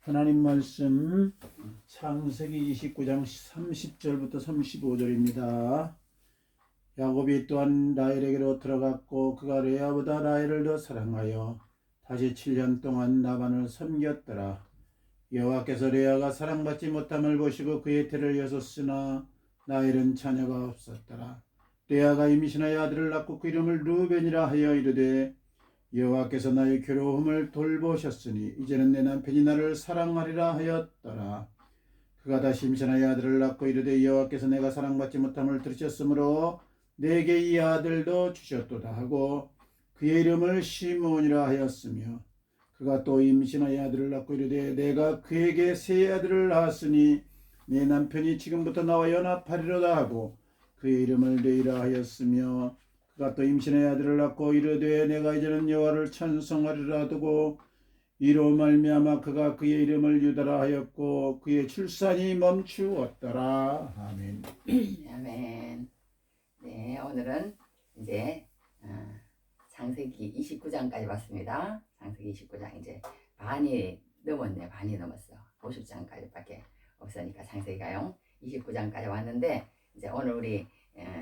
하나님 말씀 창세기 29장 30절부터 35절입니다. 야곱이 또한 라헬에게로 들어갔고 그가 레아보다 라헬을 더 사랑하여 다시 7년 동안 라반을 섬겼더라. 여호와께서 레아가 사랑받지 못함을 보시고 그의 태를 여섰으나 라헬은 자녀가 없었더라. 레아가 임신하여 아들을 낳고 그 이름을 르우벤이라 하여 이르되 여호와께서 나의 괴로움을 돌보셨으니 이제는 내 남편이 나를 사랑하리라 하였더라. 그가 다시 임신하여 아들을 낳고 이르되 여호와께서 내가 사랑받지 못함을 들으셨으므로 내게 이 아들도 주셨도다 하고 그의 이름을 시므온이라 하였으며 그가 또 임신하여 아들을 낳고 이르되 내가 그에게 세 아들을 낳았으니 내 남편이 지금부터 나와 연합하리로다 하고 그의 이름을 레이라 하였으며 그가 또 임신하여 아들을 낳고 이르되 내가 이제는 여호와를 찬송하리라 두고 이로 말미암아 그가 그의 이름을 유다라 하였고 그의 출산이 멈추었더라. 아멘. 아멘. 네, 오늘은 이제 창세기 29장까지 봤습니다. 창세기 29장 이제 반이 넘었네. 반이 넘었어. 50장까지밖에 없으니까 창세기가요. 29장까지 왔는데 이제 오늘 우리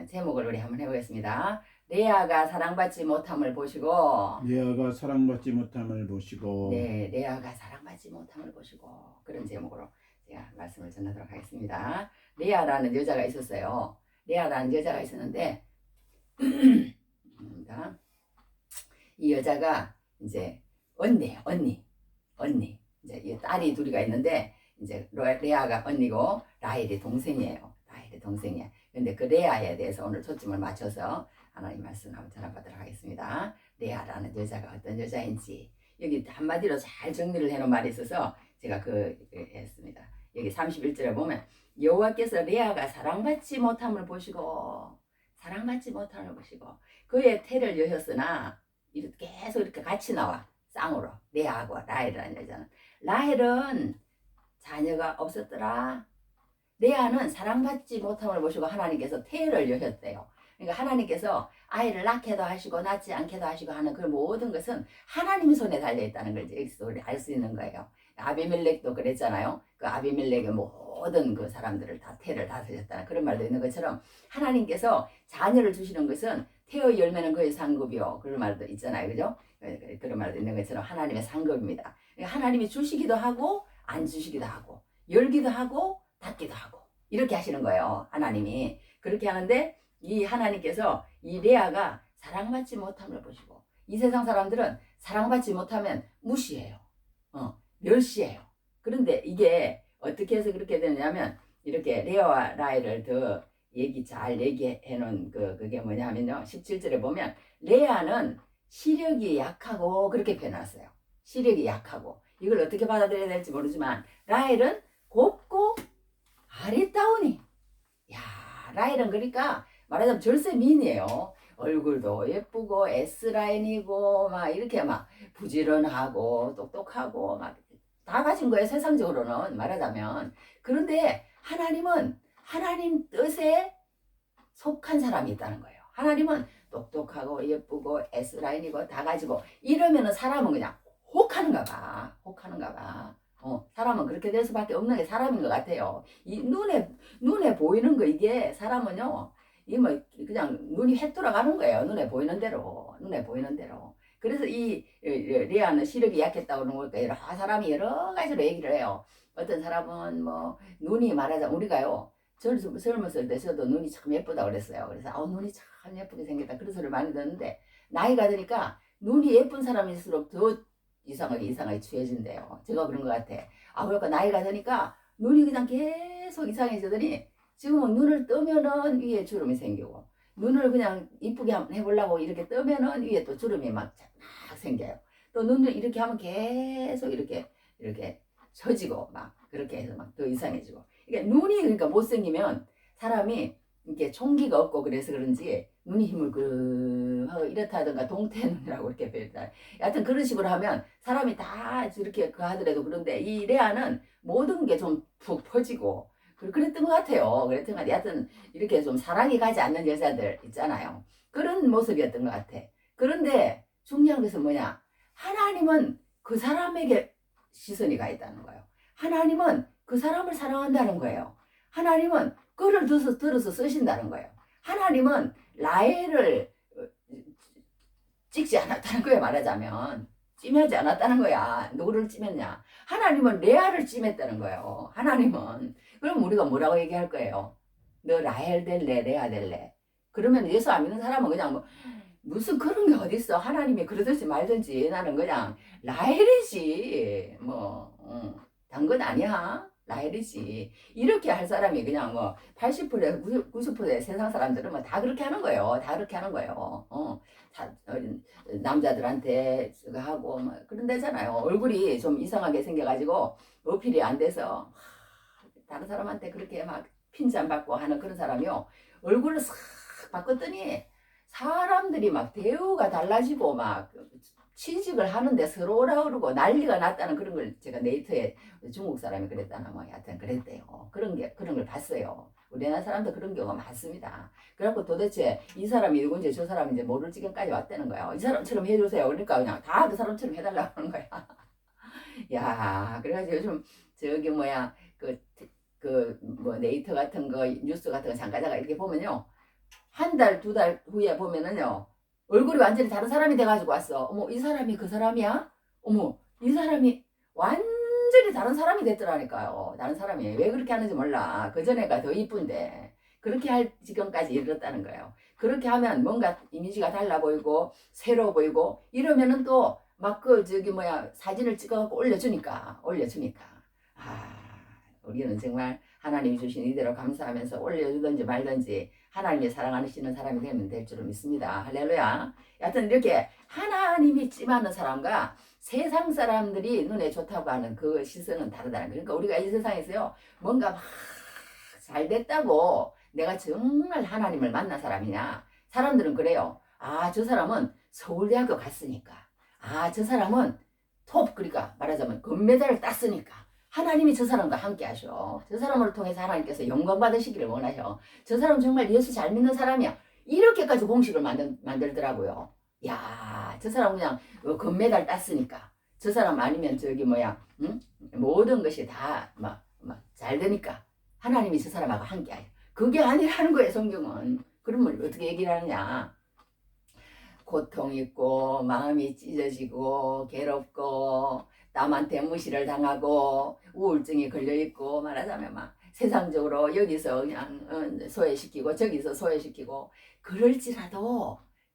제목을 우리 한번 해보겠습니다. 레아가 사랑받지 못함을 보시고. 레아가 사랑받지 못함을 보시고. 네, 레아가 사랑받지 못함을 보시고 그런 제목으로 제가 말씀을 전하도록 하겠습니다. 레아라는 여자가 있었어요. 레아라는 여자가 있었는데 이 여자가 이제 언니 이제 딸이 둘이가 있는데 이제 레아가 언니고 라헬이 동생이에요. 라헬이 동생이야. 근데 그 레아에 대해서 오늘 초점을 맞춰서 하나님 말씀 한번 전해보도록 하겠습니다. 레아라는 여자가 어떤 여자인지 여기 한마디로 잘 정리를 해놓은 말이 있어서 제가 했습니다. 여기 31절에 보면 여호와께서 레아가 사랑받지 못함을 보시고 그의 태를 여셨으나 이렇게 계속 이렇게 같이 나와 쌍으로 레아하고 라헬이라는 여자는 라헬은 자녀가 없었더라. 레아는 사랑받지 못함을 보시고 하나님께서 태를 여셨대요. 그러니까 하나님께서 아이를 낳게도 하시고 낳지 않게도 하시고 하는 그 모든 것은 하나님 손에 달려있다는 걸 여기서 우리 알 수 있는 거예요. 아비멜렉도 그랬잖아요. 그 아비멜렉의 모든 그 사람들을 다 태를 다스렸다는 그런 말도 있는 것처럼 하나님께서 자녀를 주시는 것은 태의 열매는 그의 상급이요. 그런 말도 있잖아요. 그죠? 그런 말도 있는 것처럼 하나님의 상급입니다. 하나님이 주시기도 하고 안 주시기도 하고 열기도 하고 닫기도 하고 이렇게 하시는 거예요. 하나님이 그렇게 하는데 이 하나님께서 이 레아가 사랑받지 못함을 보시고 이 세상 사람들은 사랑받지 못하면 무시해요. 멸시해요. 그런데 이게 어떻게 해서 그렇게 되느냐면 이렇게 레아와 라헬을 더 잘 얘기해 놓은 그게 뭐냐면요. 17절에 보면 레아는 시력이 약하고 그렇게 표현했어요. 시력이 약하고 이걸 어떻게 받아들여야 될지 모르지만 라헬은 곱고 아리따우니. 야, 라헬은 그러니까 말하자면 절세 미인이에요. 얼굴도 예쁘고 S라인이고 막 이렇게 막 부지런하고 똑똑하고 막 다 가진 거예요. 세상적으로는 말하자면. 그런데 하나님은 하나님 뜻에 속한 사람이 있다는 거예요. 하나님은 똑똑하고 예쁘고 S라인이고 다 가지고 이러면은 사람은 그냥 혹하는가 봐. 사람은 그렇게 될 수밖에 없는 게 사람인 것 같아요. 이 눈에 보이는 거 이게 사람은요. 이 뭐 그냥 눈이 해 돌아가는 거예요. 눈에 보이는 대로. 그래서 이 레아는 시력이 약했다고 그러는 거니까 여러 사람이 여러 가지로 얘기를 해요. 어떤 사람은 뭐 눈이 말하자면 우리가요. 젊었을 때 저도 눈이 참 예쁘다고 그랬어요. 그래서 눈이 참 예쁘게 생겼다 그런 소리를 많이 듣는데 나이가 드니까 눈이 예쁜 사람일수록 더 이상하게 취해진대요. 제가 그런 것 같아. 그러니까 나이가 드니까 눈이 그냥 계속 이상해지더니 지금은 눈을 뜨면은 위에 주름이 생기고 눈을 그냥 이쁘게 한번 해보려고 이렇게 뜨면은 위에 또 주름이 막 생겨요. 또 눈을 이렇게 하면 계속 이렇게 처지고 막 그렇게 해서 막 더 이상해지고. 그러니까 눈이 그러니까 못생기면 사람이 이렇게 총기가 없고 그래서 그런지 눈이 희물그하고 이렇다든가 동태눈이라고 이렇게 표현해요. 여하튼 그런 식으로 하면 사람이 다 이렇게 하더라도 그런데 이 레아는 모든 게 좀 푹 퍼지고 그랬던 것 같아요. 여하튼 이렇게 좀 사랑이 가지 않는 여자들 있잖아요. 그런 모습이었던 것 같아. 그런데 중요한 것은 뭐냐? 하나님은 그 사람에게 시선이 가 있다는 거예요. 하나님은 그 사람을 사랑한다는 거예요. 하나님은 그를 들어서 쓰신다는 거예요. 하나님은 라헬을 찍지 않았다는 거예요. 말하자면 찜하지 않았다는 거야. 누구를 찜했냐? 하나님은 레아를 찜했다는 거예요. 하나님은. 그럼 우리가 뭐라고 얘기할 거예요? 너 라헬 될래? 레아 될래? 그러면 예수 안 믿는 사람은 그냥 뭐 무슨 그런 게 어딨어? 하나님이 그러든지 말든지 나는 그냥 라헬이지. 뭐 당근 아니야. 라헬이지. 이렇게 할 사람이 그냥 뭐 80%, 90%의 세상 사람들은 뭐 다 그렇게 하는 거예요. 다 그렇게 하는 거예요. 남자들한테 하고 뭐 그런 데잖아요. 얼굴이 좀 이상하게 생겨가지고 어필이 안 돼서 다른 사람한테 그렇게 막 핀잔 받고 하는 그런 사람이요. 얼굴을 싹 바꿨더니 사람들이 막 대우가 달라지고 막 취직을 하는데 서로 오라 그러고 난리가 났다는 그런 걸 제가 네이트에 중국 사람이 그랬다나 뭐 하여튼 그랬대요. 그런 걸 봤어요. 우리나라 사람도 그런 경우가 많습니다. 그래갖고 도대체 이 사람이 누군지 저 사람이 이제 모를 지경까지 왔다는 거예요. 이 사람처럼 해주세요. 그러니까 그냥 다 그 사람처럼 해달라고 하는 거야. 야, 그래가지고 요즘 저기 뭐야 뭐 네이트 같은 거 뉴스 같은 거 잠가다가 이렇게 보면요. 한 달, 두 달 후에 보면은요. 얼굴이 완전히 다른 사람이 돼가지고 왔어. 어머, 이 사람이 그 사람이야? 어머, 이 사람이 완전히 다른 사람이 됐더라니까요. 다른 사람이. 왜 그렇게 하는지 몰라. 그 전에가 더 이쁜데. 그렇게 할 지경까지 이르렀다는 거예요. 그렇게 하면 뭔가 이미지가 달라 보이고, 새로워 보이고, 이러면은 또 막 사진을 찍어갖고 올려주니까. 우리는 정말 하나님이 주신 이대로 감사하면서 올려주든지 말든지 하나님이 사랑하시는 사람이 되면 될 줄을 믿습니다. 할렐루야. 여하튼 이렇게 하나님이 찜하는 사람과 세상 사람들이 눈에 좋다고 하는 그 시선은 다르다는 거예요. 그러니까 우리가 이 세상에서요 뭔가 막 잘 됐다고 내가 정말 하나님을 만난 사람이냐. 사람들은 그래요. 아, 저 사람은 서울대학교 갔으니까. 아, 저 사람은 그러니까 말하자면 금메달을 땄으니까 하나님이 저 사람과 함께 하셔. 저 사람을 통해서 하나님께서 영광 받으시기를 원하셔. 저 사람 정말 예수 잘 믿는 사람이야. 이렇게까지 공식을 만들더라고요. 야, 저 사람 그냥 금메달 땄으니까. 저 사람 아니면 응? 모든 것이 다 잘 되니까 하나님이 저 사람하고 함께 하셔. 그게 아니라는 거예요, 성경은. 그러면 어떻게 얘기를 하느냐. 고통 있고 마음이 찢어지고 괴롭고 남한테 무시를 당하고 우울증이 걸려있고 말하자면 막 세상적으로 여기서 그냥 소외시키고 저기서 소외시키고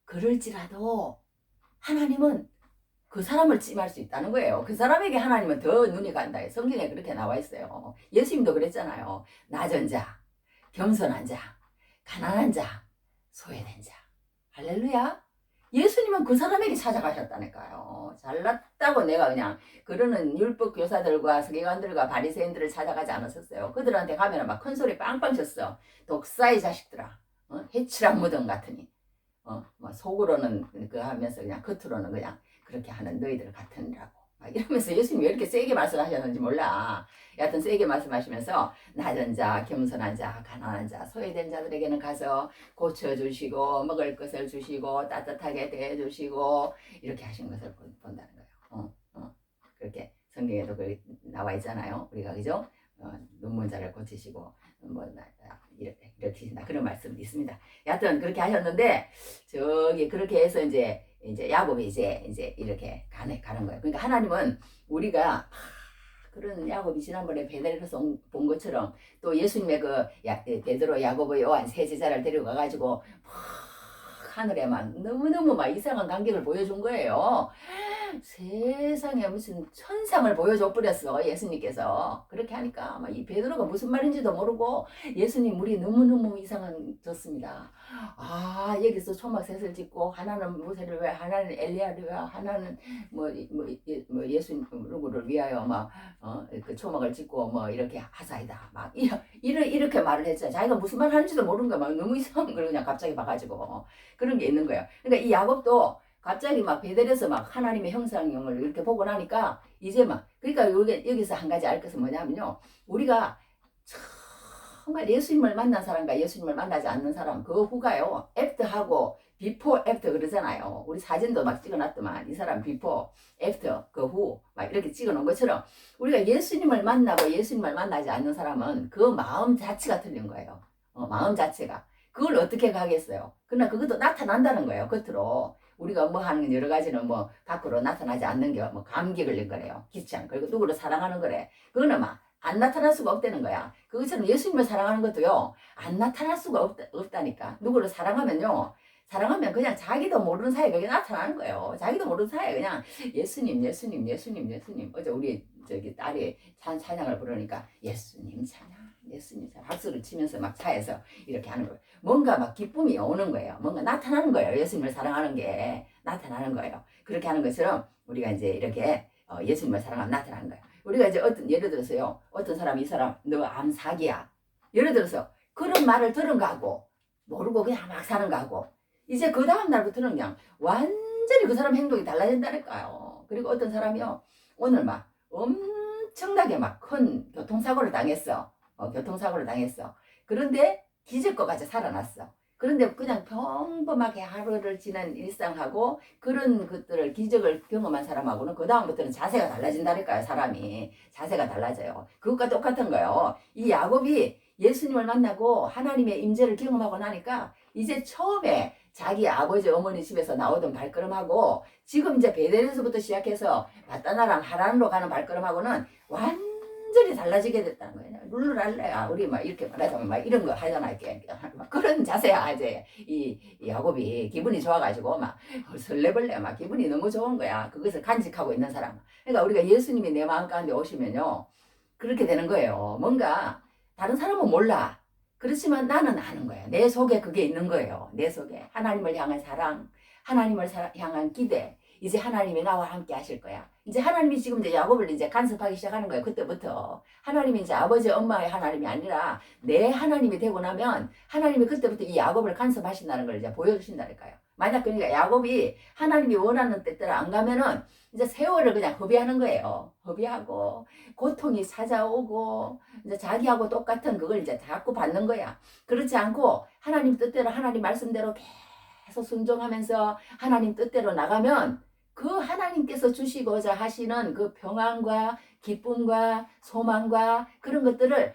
그럴지라도 하나님은 그 사람을 찜할 수 있다는 거예요. 그 사람에게 하나님은 더 눈이 간다. 성경에 그렇게 나와 있어요. 예수님도 그랬잖아요. 낮은 자, 겸손한 자, 가난한 자, 소외된 자. 할렐루야. 예수님은 그 사람에게 찾아가셨다니까요. 잘났다고 내가 그냥 그러는 율법 교사들과 서기관들과 바리새인들을 찾아가지 않았었어요. 그들한테 가면 막 큰 소리 빵빵 쳤어. 독사의 자식들아, 해치란 무덤 같으니, 속으로는 그 하면서 그냥 겉으로는 그냥 그렇게 하는 너희들 같으니라고. 이러면서 예수님이 왜 이렇게 세게 말씀하셨는지 몰라. 여하튼 세게 말씀하시면서 낮은 자, 겸손한 자, 가난한 자, 소외된 자들에게는 가서 고쳐주시고 먹을 것을 주시고 따뜻하게 대해주시고 이렇게 하신 것을 본다는 거예요. 그렇게 성경에도 나와 있잖아요. 우리가 그죠? 눈먼 자를 고치시고 이렇게 하신다 그런 말씀이 있습니다. 여하튼 그렇게 하셨는데 그렇게 해서 이제 야곱이 이제 이렇게 가는 거예요. 그러니까 하나님은 우리가 그런 야곱이 지난번에 베델에서 본 것처럼 또 예수님의 베드로, 야고보, 요한 세 제자를 데려가가지고 하늘에 막 너무너무 막 이상한 광경을 보여준 거예요. 세상에 무슨 천상을 보여줘 버렸어 예수님께서. 그렇게 하니까 막 이 베드로가 무슨 말인지도 모르고 예수님 우리 너무너무 이상해졌습니다. 아, 여기서 초막 셋을 짓고 하나는 모세를 위하여, 하나는 엘리야를 위하여, 하나는 예수 누구를 위하여 그 초막을 짓고 이렇게 하사이다. 막 이렇게 말을 했잖아. 자기가 무슨 말 하는지도 모르는 거야. 막 너무 이상한 걸 그냥 갑자기 봐가지고 그런 게 있는 거예요. 그러니까 이 야곱도 갑자기 막 베델에서 막 하나님의 형상을 이렇게 보고 나니까 이제 그러니까 여기서 한 가지 알 것은 뭐냐면요. 우리가 정말 예수님을 만난 사람과 예수님을 만나지 않는 사람 그 후가요. 애프터하고 비포 애프터 그러잖아요. 우리 사진도 막 찍어놨더만 이 사람 비포 애프터 그 후 막 이렇게 찍어놓은 것처럼 우리가 예수님을 만나고 예수님을 만나지 않는 사람은 그 마음 자체가 틀린 거예요. 마음 자체가. 그걸 어떻게 가겠어요? 그러나 그것도 나타난다는 거예요. 겉으로. 우리가 뭐 하는 건 여러 가지는 뭐 밖으로 나타나지 않는 게 뭐 감기 걸린 거래요. 기침. 그리고 누구를 사랑하는 거래. 그거는 막 안 나타날 수가 없다는 거야. 그것처럼 예수님을 사랑하는 것도요. 안 나타날 수가 없다니까. 누구를 사랑하면요. 사랑하면 그냥 자기도 모르는 사이에 그게 나타나는 거예요. 자기도 모르는 사이에 그냥 예수님, 예수님, 예수님, 예수님. 어제 우리 저기 딸이 찬양을 부르니까 예수님 찬양, 예수님 찬양 박수를 치면서 막 차에서 이렇게 하는 거예요. 뭔가 막 기쁨이 오는 거예요. 뭔가 나타나는 거예요. 예수님을 사랑하는 게 나타나는 거예요. 그렇게 하는 것처럼 우리가 이제 이렇게 예수님을 사랑하면 나타나는 거예요. 우리가 이제 예를 들어서요. 어떤 사람이 이 사람 너 암사기야. 예를 들어서 그런 말을 들은 거하고 모르고 그냥 막 사는 거하고 이제 그 다음 날부터는 그냥 완전히 그 사람 행동이 달라진다니까요. 그리고 어떤 사람이요. 오늘 막 엄청나게 막 큰 교통사고를 당했어. 교통사고를 당했어. 그런데 기적과 같이 살아났어. 그런데 그냥 평범하게 하루를 지난 일상하고 그런 것들을 기적을 경험한 사람하고는 그 다음부터는 자세가 달라진다니까요. 사람이 자세가 달라져요. 그것과 똑같은 거예요. 이 야곱이 예수님을 만나고 하나님의 임재를 경험하고 나니까 이제 처음에 자기 아버지 어머니 집에서 나오던 발걸음하고 지금 이제 베델에서부터 시작해서 바다나랑 하란으로 가는 발걸음하고는 완전히 달라지게 됐다는 거예요. 룰루랄레야 우리 막 이렇게 말하자면 막 이런 거 하잖아. 이렇게 막 그런 자세야. 이제 이 야곱이 기분이 좋아가지고 막 설레벌레 막 기분이 너무 좋은 거야. 그것을 간직하고 있는 사람. 그러니까 우리가 예수님이 내 마음 가운데 오시면요 그렇게 되는 거예요. 뭔가 다른 사람은 몰라. 그렇지만 나는 아는 거야. 내 속에 그게 있는 거예요. 내 속에 하나님을 향한 사랑, 하나님을 향한 기대. 이제 하나님이 나와 함께 하실 거야. 이제 하나님이 지금 이제 야곱을 이제 간섭하기 시작하는 거예요. 그때부터 하나님이 이제 아버지 엄마의 하나님이 아니라 내 하나님이 되고 나면 하나님이 그때부터 이 야곱을 간섭하신다는 걸 이제 보여주신다니까요. 만약 그러니까 야곱이 하나님이 원하는 때대로 안 가면은 이제 세월을 그냥 허비하는 거예요. 허비하고 고통이 찾아오고 이제 자기하고 똑같은 그걸 이제 자꾸 받는 거야. 그렇지 않고 하나님 뜻대로 하나님 말씀대로 계속 순종하면서 하나님 뜻대로 나가면 그 하나님께서 주시고자 하시는 그 평안과 기쁨과 소망과 그런 것들을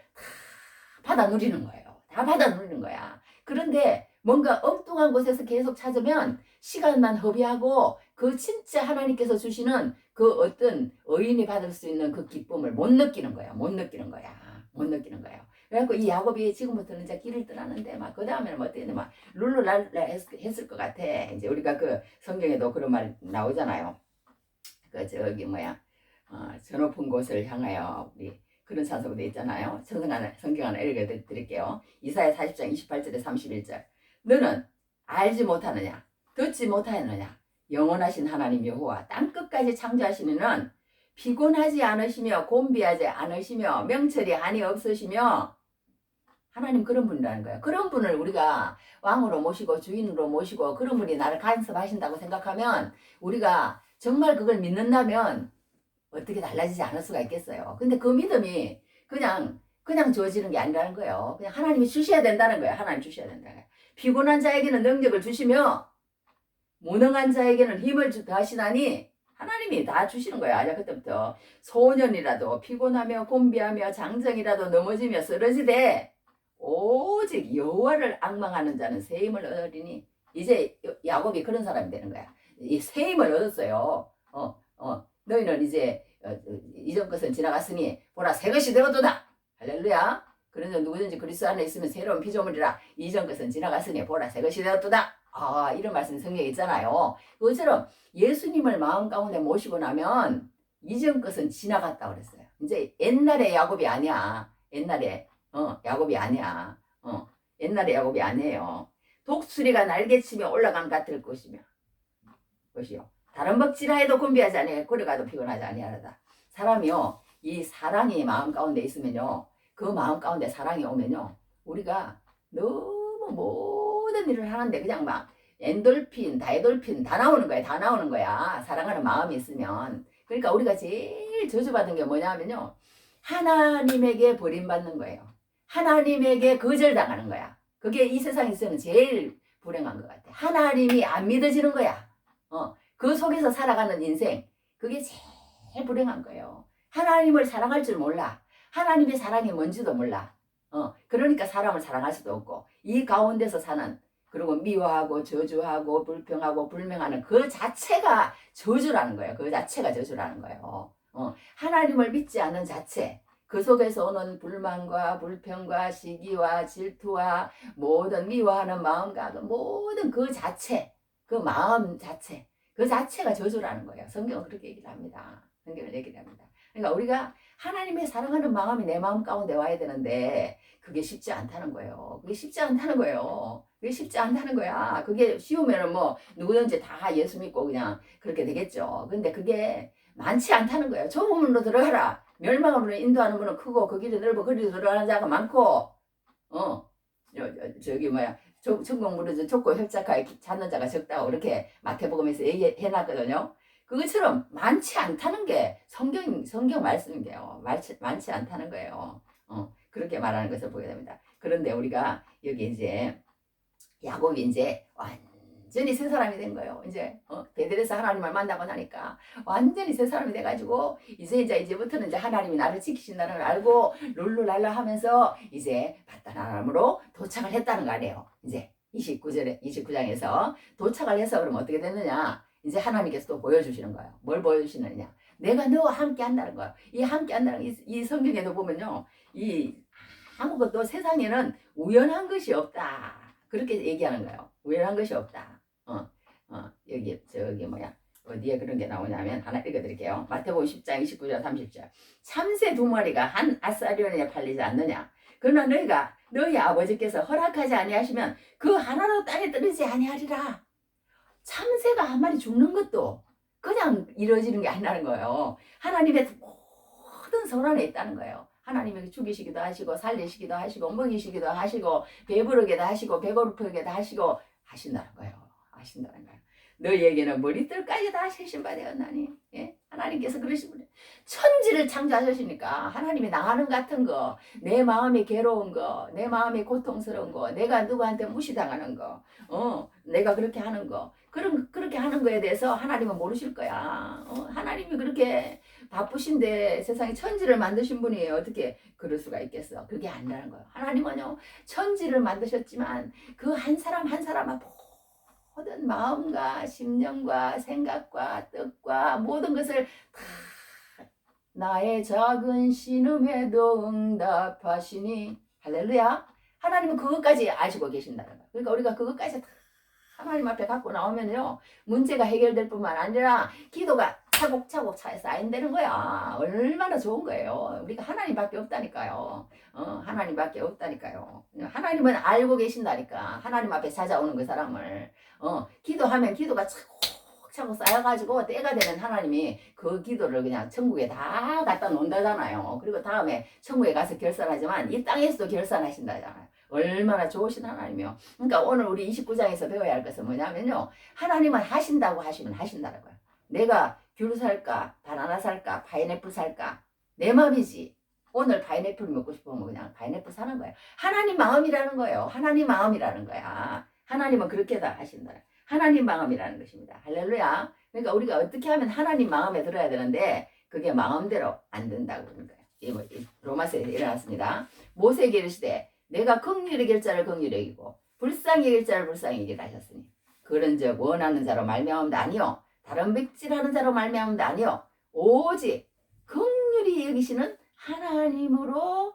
다 받아 누리는 거예요. 다 받아 누리는 거야. 그런데 뭔가 엉뚱한 곳에서 계속 찾으면 시간만 허비하고 그 진짜 하나님께서 주시는 그 어떤 의인이 받을 수 있는 그 기쁨을 못 느끼는 거야. 못 느끼는 거야. 못 느끼는 거예요. 그래갖고 이 야곱이 지금부터는 이제 길을 떠나는데 막 그 다음에는 뭐 어떻게 막 룰루랄라 했을 것 같아. 이제 우리가 그 성경에도 그런 말 나오잖아요. 그 저기 뭐야 저 높은 곳을 향하여 우리 그런 찬송도 있잖아요. 성경 하나 읽어드릴게요. 이사야 40장 28절에 31절. 너는 알지 못하느냐 듣지 못하느냐 영원하신 하나님 여호와 땅끝까지 창조하시는 이는 피곤하지 않으시며 곤비하지 않으시며 명철이 한이 없으시며 하나님 그런 분이라는 거예요. 그런 분을 우리가 왕으로 모시고 주인으로 모시고 그런 분이 나를 간섭하신다고 생각하면 우리가 정말 그걸 믿는다면 어떻게 달라지지 않을 수가 있겠어요. 근데 그 믿음이 그냥 주어지는 게 아니라는 거예요. 그냥 하나님이 주셔야 된다는 거예요. 하나님 주셔야 된다는 거예요. 피곤한 자에게는 능력을 주시며 무능한 자에게는 힘을 더하시나니 하나님이 다 주시는 거예요. 아니야 그때부터 소년이라도 피곤하며 곤비하며 장정이라도 넘어지며 쓰러지되 오직 여호와를 앙망하는 자는 새 힘을 얻으리니 이제 야곱이 그런 사람이 되는 거야. 이 새 힘을 얻었어요. 너희는 이제 이전 것은 지나갔으니 보라 새 것이 되었도다. 할렐루야. 그래서 누구든지 그리스도 안에 있으면 새로운 피조물이라 이전 것은 지나갔으니 보라 새 것이 되었도다. 이런 말씀이 성경에 있잖아요. 그것처럼 예수님을 마음 가운데 모시고 나면 이전 것은 지나갔다 그랬어요. 이제 옛날의 야곱이 아니야. 옛날에 야곱이 아니야. 옛날의 야곱이 아니에요. 독수리가 날개치며 올라간 같을 것이요. 다른 먹지라 해도 곤비하지 아니하고 걸어가도 피곤하지 아니하다. 사람이요. 이 사랑이 마음 가운데 있으면요. 그 마음 가운데 사랑이 오면요. 우리가 너무 모든 일을 하는데 그냥 막 엔돌핀, 다이돌핀 다 나오는 거야. 다 나오는 거야. 사랑하는 마음이 있으면. 그러니까 우리가 제일 저주받은 게 뭐냐면요. 하나님에게 버림받는 거예요. 하나님에게 거절당하는 거야. 그게 이 세상에서는 제일 불행한 것 같아. 하나님이 안 믿어지는 거야. 그 속에서 살아가는 인생, 그게 제일 불행한 거예요. 하나님을 사랑할 줄 몰라. 하나님의 사랑이 뭔지도 몰라. 그러니까 사람을 사랑할 수도 없고, 이 가운데서 사는, 그리고 미워하고 저주하고 불평하고 불명하는 그 자체가 저주라는 거예요. 그 자체가 저주라는 거예요. 하나님을 믿지 않는 자체, 그 속에서 오는 불만과 불평과 시기와 질투와 모든 미워하는 마음과 그 모든 그 자체, 그 마음 자체, 그 자체가 저주라는 거예요. 성경은 그렇게 얘기를 합니다. 성경을 얘기를 합니다. 그러니까 우리가 하나님의 사랑하는 마음이 내 마음 가운데 와야 되는데 그게 쉽지 않다는 거예요. 그게 쉽지 않다는 거예요. 그게 쉽지 않다는 거야. 그게 쉬우면은 뭐 누구든지 다 예수 믿고 그냥 그렇게 되겠죠. 근데 그게 많지 않다는 거예요. 좁은 문으로 들어가라. 멸망으로 인도하는 문은 크고 그 길이 넓어 그리로 들어가는 자가 많고 저기 뭐야 천국 문은 좁고 협착하게 찾는 자가 적다고 이렇게 마태복음에서 얘기해놨거든요. 그것처럼 많지 않다는 게 성경 말씀인데요. 많지 않다는 거예요. 그렇게 말하는 것을 보게 됩니다. 그런데 우리가 여기 이제 야곱이 이제 완전히 새 사람이 된 거예요. 이제 베델에서 하나님을 만나고 나니까 완전히 새 사람이 돼가지고 이제부터는 이제 하나님이 나를 지키신다는 걸 알고 룰루랄라 하면서 이제 바다나람으로 도착을 했다는 거 아니에요. 이제 29장에서 도착을 해서 그러면 어떻게 됐느냐? 이제 하나님께서 또 보여주시는 거예요. 뭘 보여주시느냐? 내가 너와 함께 한다는 거예요. 이 함께 한다는 이 성경에도 보면요. 이 아무것도 세상에는 우연한 것이 없다. 그렇게 얘기하는 거예요. 우연한 것이 없다. 여기 저기 뭐야 어디에 그런 게 나오냐면 하나 읽어드릴게요. 마태복음 10장 29절 30절. 참새 2마리가 한 아사리온에 팔리지 않느냐? 그러나 너희가 너희 아버지께서 허락하지 아니하시면 그 하나도 땅에 떨어지지 아니하리라. 참새가 한 마리 죽는 것도 그냥 이루어지는 게 아니라는 거예요. 하나님의 모든 손안에 있다는 거예요. 하나님이 죽이시기도 하시고 살리시기도 하시고 먹이시기도 하시고 배부르게도 하시고 배고프게도 하시고 하신다는 거예요. 하신다는 거예요. 너희에게는 머리털까지 다 세신 바 되었나니. 예? 하나님께서 그러시면 천지를 창조하셨으니까 하나님이 나가는 같은 거, 내 마음이 괴로운 거, 내 마음이 고통스러운 거, 내가 누구한테 무시당하는 거, 내가 그렇게 하는 거, 그렇게 하는 거에 대해서 하나님은 모르실 거야. 하나님이 그렇게 바쁘신데 세상에 천지를 만드신 분이 어떻게 그럴 수가 있겠어? 그게 아니라는 거예요. 하나님은요 천지를 만드셨지만 그 한 사람 한 사람아 모든 마음과 심령과 생각과 뜻과 모든 것을 다 나의 작은 신음에도 응답하시니 할렐루야. 하나님은 그것까지 아시고 계신다는 거예요. 그러니까 우리가 그것까지 다 하나님 앞에 갖고 나오면요 문제가 해결될 뿐만 아니라 기도가 차곡차곡 쌓인다는 거야. 얼마나 좋은 거예요. 우리가 하나님밖에 없다니까요. 하나님밖에 없다니까요. 하나님은 알고 계신다니까. 하나님 앞에 찾아오는 그 사람을 기도하면 기도가 차곡차곡 쌓여가지고 때가 되면 하나님이 그 기도를 그냥 천국에 다 갖다 놓는다잖아요. 그리고 다음에 천국에 가서 결산하지만 이 땅에서도 결산하신다잖아요. 얼마나 좋으신 하나님이요. 그러니까 오늘 우리 29장에서 배워야 할 것은 뭐냐면요. 하나님은 하신다고 하시면 하신다는 거예요. 내가 귤 살까, 바나나 살까, 파인애플 살까? 내 마음이지. 오늘 파인애플 먹고 싶으면 그냥 파인애플 사는 거예요. 하나님 마음이라는 거예요. 하나님 마음이라는 거야. 하나님은 그렇게 다 하신다. 하나님 마음이라는 것입니다. 할렐루야. 그러니까 우리가 어떻게 하면 하나님 마음에 들어야 되는데 그게 마음대로 안 된다고 그러는 거예요. 로마서에 일어났습니다. 모세에게 이르시되 내가 긍휼히 여길 자를 긍휼히 여기고 불쌍히 여길 자를 불쌍히 여기라 하셨으니 그런즉 원하는 자로 말미암음도 아니요 다른 백질하는 자로 말미암음도 아니요 오직 긍휼히 여기시는 하나님으로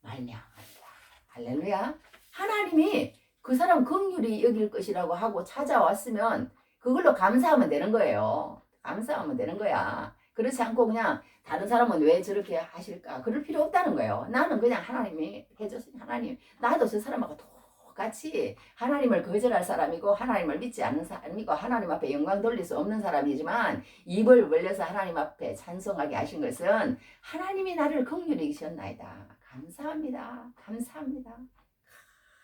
말미암습니다. 할렐루야. 하나님이 그 사람 긍휼히 여길 것이라고 하고 찾아왔으면 그걸로 감사하면 되는 거예요. 감사하면 되는 거야. 그렇지 않고 그냥 다른 사람은 왜 저렇게 하실까? 그럴 필요 없다는 거예요. 나는 그냥 하나님이 해줬으니 하나님, 나도 저 사람하고 똑같이 하나님을 거절할 사람이고 하나님을 믿지 않는 사람이고 하나님 앞에 영광 돌릴 수 없는 사람이지만 입을 벌려서 하나님 앞에 찬송하게 하신 것은 하나님이 나를 긍휼히 여기셨나이다. 감사합니다. 감사합니다.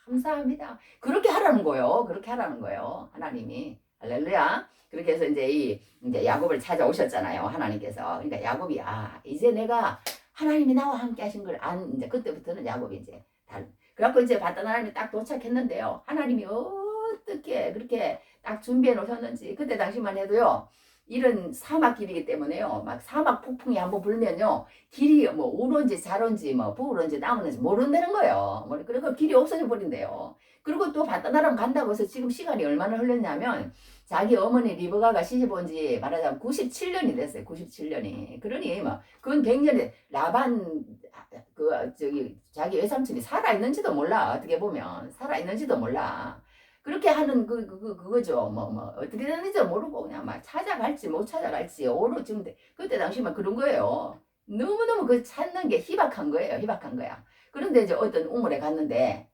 감사합니다. 그렇게 하라는 거예요. 그렇게 하라는 거예요. 하나님이. 할렐루야. 그렇게 해서 이제 야곱을 찾아오셨잖아요. 하나님께서. 그러니까 야곱이 이제 내가 하나님이 나와 함께 하신 걸 이제 그때부터는 야곱이 이제 그래갖고 이제 받던 하나님이 딱 도착했는데요. 하나님이 어떻게 그렇게 딱 준비해 놓으셨는지 그때 당시만 해도요. 이런 사막 길이기 때문에요. 막 사막 폭풍이 한번 불면요. 길이 뭐 우런지 자런지 뭐 부런지 나무는지 모른다는 거예요. 그리고 길이 없어져 버린대요. 그리고 또 바다나랑 간다고 해서 지금 시간이 얼마나 흘렀냐면 자기 어머니 리브가가 시집 온 지 말하자면 97년이 됐어요. 97년이. 그러니 뭐 그건 100년에 라반 자기 외삼촌이 살아 있는지도 몰라. 어떻게 보면 살아 있는지도 몰라. 그렇게 하는 그거죠. 뭐 어떻게 되는지 모르고 그냥 막 찾아갈지 못 찾아갈지 오로 지금 그때 당시만 그런 거예요. 너무너무 그 찾는 게 희박한 거예요. 희박한 거야. 그런데 이제 어떤 우물에 갔는데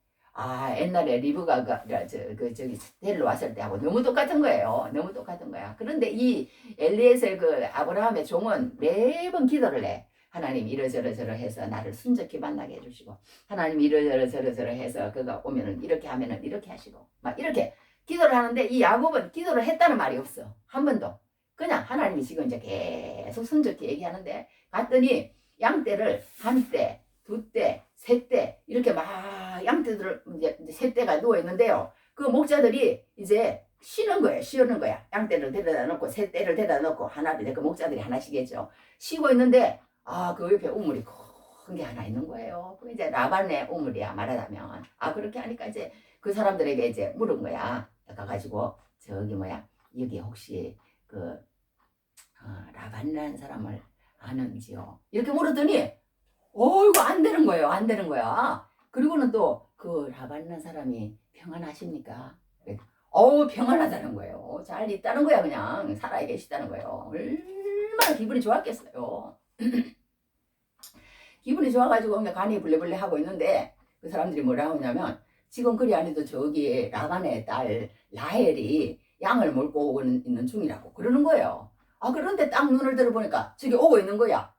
옛날에 리브가가 저기 데리러 왔을 때하고 너무 똑같은 거예요. 너무 똑같은 거야. 그런데 이 엘리에셀 그 아브라함의 종은 매번 기도를 해. 하나님 이러저러저러 해서 나를 순적히 만나게 해주시고 하나님 이러저러저러 해서 그가 오면은 이렇게 하면은 이렇게 하시고 막 이렇게 기도를 하는데 이 야곱은 기도를 했다는 말이 없어. 한 번도. 그냥 하나님이 지금 이제 계속 순적히 얘기하는데 갔더니 양떼를 한 떼, 두 떼, 세 떼 이렇게 막 양떼들을 이제 세 떼가 누워 있는데요. 그 목자들이 이제 쉬는 거예요. 쉬는 거야. 양떼를 데려다 놓고 세 떼를 데려다 놓고 하나를 그 목자들이 하나씩겠죠. 쉬고 있는데 그 옆에 우물이 큰 게 하나 있는 거예요. 그 이제 라반의 우물이야 말하자면. 그렇게 하니까 이제 그 사람들에게 이제 물은 거야. 가가지고 저기 여기 혹시 그 라반이라는 사람을 아는지요? 이렇게 물었더니 이거 안 되는 거예요. 안 되는 거야. 그리고는 또 그 라반이라는 사람이 평안하십니까? 평안하다는 거예요. 잘 있다는 거야. 그냥 살아 계시다는 거예요. 얼마나 기분이 좋았겠어요. 기분이 좋아가지고 그냥 간이 불레불레 하고 있는데 그 사람들이 뭐라 하냐면 지금 그리 안 해도 저기 라반의 딸 라헬이 양을 몰고 오고 있는 중이라고 그러는 거예요. 그런데 딱 눈을 들어보니까 저기 오고 있는 거야.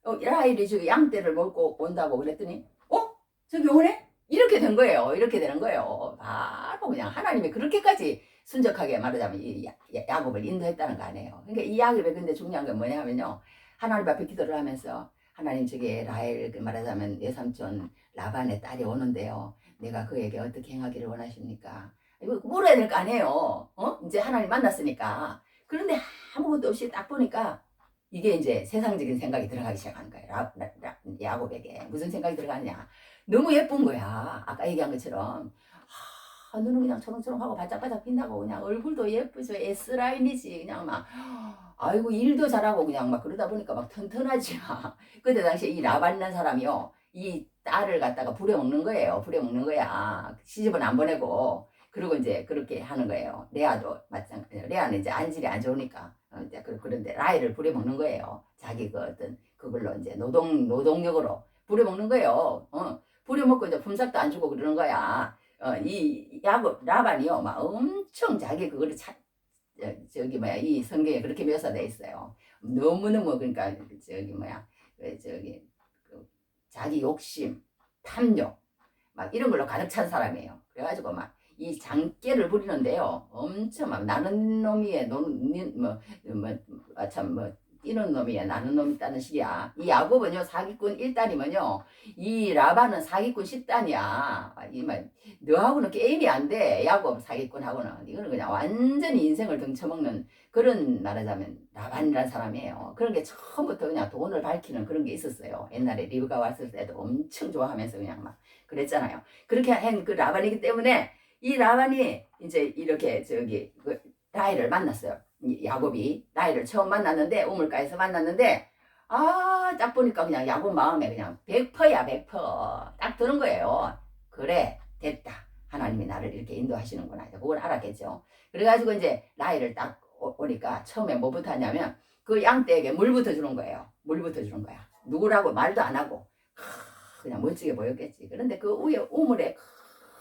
라헬이 저기 양떼를 몰고 온다고 그랬더니 저기 오네? 이렇게 된 거예요. 이렇게 되는 거예요. 바로 그냥 하나님이 그렇게까지 순적하게 말하자면 이 야곱을 인도했다는 거 아니에요. 그러니까 이 야곱의 근데 중요한 건 뭐냐면요. 하나님 앞에 기도를 하면서 하나님 저기 라헬 말하자면 외삼촌 라반의 딸이 오는데요. 내가 그에게 어떻게 행하기를 원하십니까? 이거 물어야 될 거 아니에요. 이제 하나님 만났으니까. 그런데 아무것도 없이 딱 보니까 이게 이제 세상적인 생각이 들어가기 시작하는 거예요. 야곱에게. 무슨 생각이 들어가느냐. 너무 예쁜 거야. 아까 얘기한 것처럼. 눈은 그냥 초롱초롱하고 바짝바짝 빛나고 그냥 얼굴도 예쁘죠. S라인이지. 그냥 막 아이고 일도 잘하고 그냥 막 그러다 보니까 막 튼튼하지. 그때 당시에 이 라반이라는 사람이요. 이 딸을 갖다가 부려먹는 거예요. 부려먹는 거야. 시집은 안 보내고. 그리고 이제 그렇게 하는 거예요. 레아도 마찬가지로. 레아는 이제 안질이 안 좋으니까. 이제 그런데 라헬을 부려먹는 거예요. 자기 그걸로 이제 노동력으로 부려먹는 거예요. 부려먹고 이제 품삯도 안 주고 그러는 거야. 이 라반이요. 막 엄청 자기 그거를 이 성경에 그렇게 묘사되어 있어요. 너무너무 그러니까 자기 욕심, 탐욕 막 이런 걸로 가득 찬 사람이에요. 그래가지고 막 이 장깨를 부리는데요. 엄청 막 나는 놈이에 뛰는 놈이야 나는 놈 있다는 식이야. 이 야곱은요 사기꾼 1단이면요 이 라반은 사기꾼 10단이야. 너하고는 게임이 안 돼. 야곱 사기꾼하고는. 이거는 그냥 완전히 인생을 등쳐먹는 그런 말하자면 라반이라는 사람이에요. 그런 게 처음부터 그냥 돈을 밝히는 그런 게 있었어요. 옛날에 리브가 왔을 때도 엄청 좋아하면서 그냥 막 그랬잖아요. 그렇게 한 그 라반이기 때문에 이 라반이 이제 이렇게 라헬을 만났어요. 야곱이 라헬을 처음 만났는데 우물가에서 만났는데 딱 보니까 그냥 야곱 마음에 그냥 100%야 100%. 딱 드는 거예요. 그래 됐다. 하나님이 나를 이렇게 인도하시는구나. 그걸 알았겠죠. 그래가지고 이제 라헬을 딱 오니까 처음에 뭐부터 하냐면 그 양떼에게 물부터 주는 거예요. 물부터 주는 거야. 누구라고 말도 안 하고 그냥 멋지게 보였겠지. 그런데 그 위에 우물에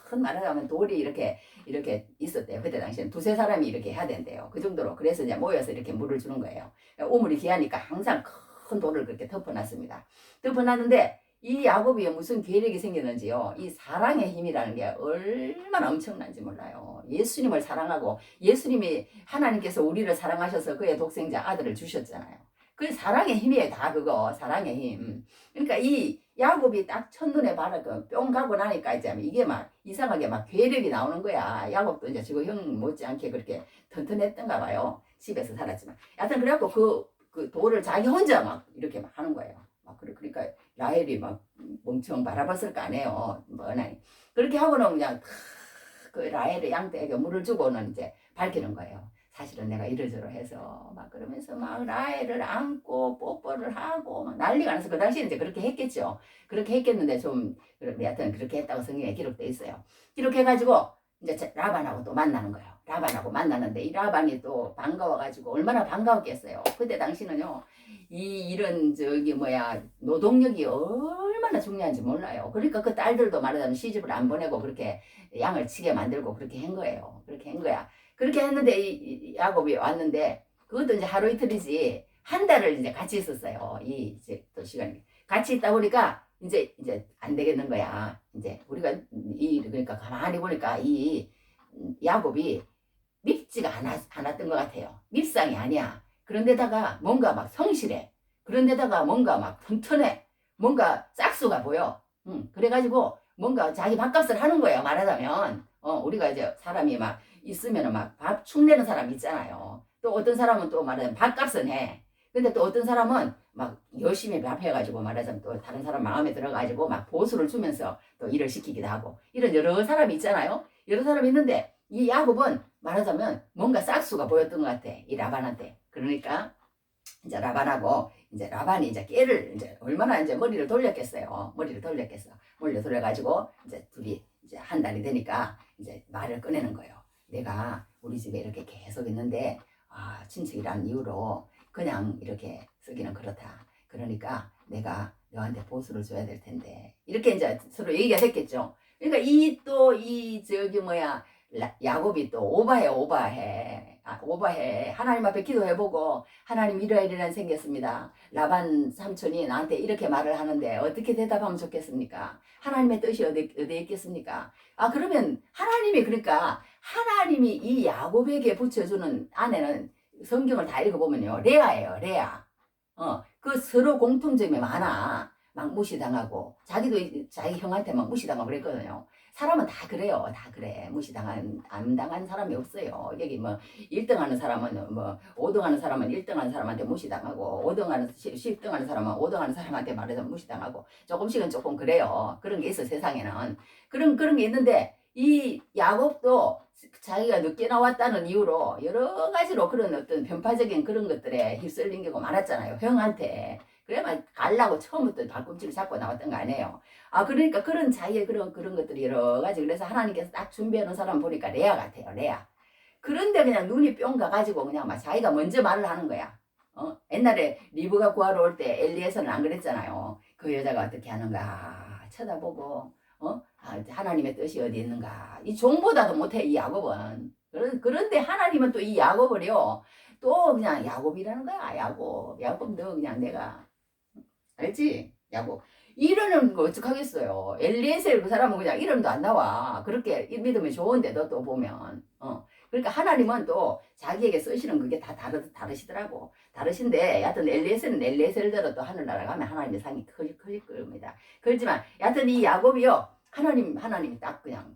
큰 말하자면 돌이 이렇게 있었대요. 그때 당시에는 두세 사람이 이렇게 해야 된대요. 그 정도로. 그래서 이제 모여서 이렇게 물을 주는 거예요. 우물이 귀하니까 항상 큰 돌을 그렇게 덮어놨습니다. 덮어놨는데 이 야곱이 무슨 계력이 생겼는지요. 이 사랑의 힘이라는 게 얼마나 엄청난지 몰라요. 예수님을 사랑하고 예수님이 하나님께서 우리를 사랑하셔서 그의 독생자 아들을 주셨잖아요. 그 사랑의 힘이에요. 다 그거 사랑의 힘. 그러니까 이 야곱이 딱 첫눈에 바로 그뿅 가고 나니까 이제 이게 막 이상하게 막 괴력이 나오는 거야. 야곱도 이제 지금 형 못지않게 그렇게 튼튼했던가 봐요. 집에서 살았지만. 여하튼 그래갖고 그 돌을 자기 혼자 막 이렇게 막 하는 거예요. 막 그러니까 라헬이 막 멍청 바라봤을 거 아니에요. 뭐나니. 그렇게 하고는 그냥 그 라헬의 양떼에게 물을 주고는 이제 밝히는 거예요. 사실은 내가 이러저러해서 막 그러면서 막 라헬을 안고 뽀뽀를 하고 막 난리가 나서 그 당시에 이제 그렇게 했겠죠. 그렇게 했겠는데 좀 여하튼 그렇게 했다고 성경에 기록돼 있어요. 기록해가지고 이제 라반하고 또 만나는 거예요. 라반하고 만나는데 이 라반이 또 반가워가지고 얼마나 반가웠겠어요. 그때 당시는요 이런 저기 뭐야 노동력이 얼마나 중요한지 몰라요. 그러니까 그 딸들도 말하자면 시집을 안 보내고 그렇게 양을 치게 만들고 그렇게 한 거예요. 그렇게 한 거야. 그렇게 했는데 이 야곱이 왔는데 그것도 이제 하루 이틀이지 한 달을 이제 같이 있었어요. 이 이제 또 시간이 같이 있다 보니까 이제 안 되겠는 거야. 이제 우리가 그러니까 가만히 보니까 이 야곱이 밉지가 않았던 것 같아요. 밉상이 아니야. 그런데다가 뭔가 막 성실해. 그런데다가 뭔가 막 튼튼해. 뭔가 짝수가 보여. 그래가지고 뭔가 자기 밥값을 하는 거예요. 말하자면 우리가 이제 사람이 막 있으면 막 밥 축내는 사람 있잖아요. 또 어떤 사람은 또 말하자면 밥값은 해. 근데 또 어떤 사람은 막 열심히 밥해가지고 말하자면 또 다른 사람 마음에 들어가지고 막 보수를 주면서 또 일을 시키기도 하고 이런 여러 사람이 있잖아요. 여러 사람이 있는데 이 야곱은 말하자면 뭔가 싹수가 보였던 것 같아. 이 라반한테. 그러니까 이제 라반하고 이제 라반이 이제 깨를 이제 얼마나 이제 머리를 돌렸겠어요. 머리를 돌려가지고 이제 둘이 이제 한 달이 되니까 이제 말을 꺼내는 거예요. 내가 우리 집에 이렇게 계속 있는데 친척이라는 이유로 그냥 이렇게 쓰기는 그렇다. 그러니까 내가 너한테 보수를 줘야 될 텐데 이렇게 이제 서로 얘기가 됐겠죠. 그러니까 이 저기 뭐야 야곱이 또 오바해. 하나님 앞에 기도해보고 하나님 이러한 일이 생겼습니다. 라반 삼촌이 나한테 이렇게 말을 하는데 어떻게 대답하면 좋겠습니까? 하나님의 뜻이 어디에 있겠습니까? 그러면 그러니까 하나님이 이 야곱에게 붙여주는 아내는 성경을 다 읽어보면요. 레아예요. 레아. 그 서로 공통점이 많아. 막 무시당하고 자기도 자기 형한테 막 무시당하고 그랬거든요. 사람은 다 그래요. 다 그래. 안 당한 사람이 없어요. 여기 뭐 1등 하는 사람은 뭐 5등 하는 사람은 1등 하는 사람한테 무시당하고 10등 하는 사람은 5등 하는 사람한테 말해서 무시당하고 조금씩은 조금 그래요. 그런 게 있어 세상에는. 그런 게 있는데 이 야곱도 자기가 늦게 나왔다는 이유로 여러 가지로 그런 어떤 편파적인 그런 것들에 휩쓸린 경우가 많았잖아요. 형한테. 그래만 가려고 처음부터 발꿈치를 잡고 나왔던 거 아니에요. 그러니까 그런 자기의 그런 것들이 여러 가지. 그래서 하나님께서 딱 준비해놓은 사람 보니까 레아 같아요. 레아. 그런데 그냥 눈이 뿅 가가지고 그냥 막 자기가 먼저 말을 하는 거야. 옛날에 리브가 구하러 올 때 엘리에서는 안 그랬잖아요. 그 여자가 어떻게 하는가 쳐다보고 하나님의 뜻이 어디 있는가. 이 종보다도 못해 이 야곱은. 그런데 하나님은 또 이 야곱을요. 또 그냥 야곱이라는 거야. 야곱 너 그냥 내가 알지? 야곱. 이러는 거 어떡하겠어요. 엘리에셀 그 사람은 그냥 이름도 안 나와. 그렇게 믿으면 좋은데 너 보면. 그러니까 하나님은 또 자기에게 쓰시는 그게 다 다르시더라고. 다르신데 여하튼 엘리에셀은 엘리에셀대로 또 하늘나라 가면 하나님의 상이 클 겁니다. 그렇지만 여하튼 이 야곱이요. 하나님이 딱 그냥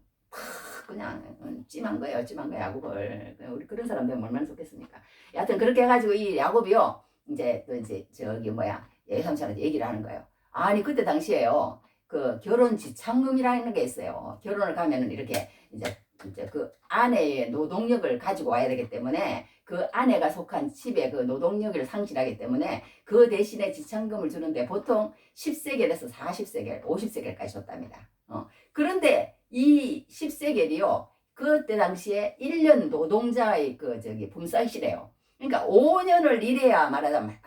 찜한 거예요. 야곱을. 우리 그런 사람 되면 얼마나 좋겠습니까? 여하튼 그렇게 해가지고 이 야곱이요. 이제 또 이제 저기 뭐야 예삼촌한테 얘기를 하는 거예요. 아니 그때 당시에요. 그 결혼 지참금이라는 게 있어요. 결혼을 가면은 이렇게 이제 그 아내의 노동력을 가지고 와야 되기 때문에 그 아내가 속한 집에 그 노동력을 상실하기 때문에 그 대신에 지참금을 주는데 보통 10세겔에서 40세겔, 50세겔까지 줬답니다. 그런데 이 10세겔이요. 그때 당시에 1년 노동자의 그 저기 품삯이래요. 그러니까 5년을 일해야 말하자면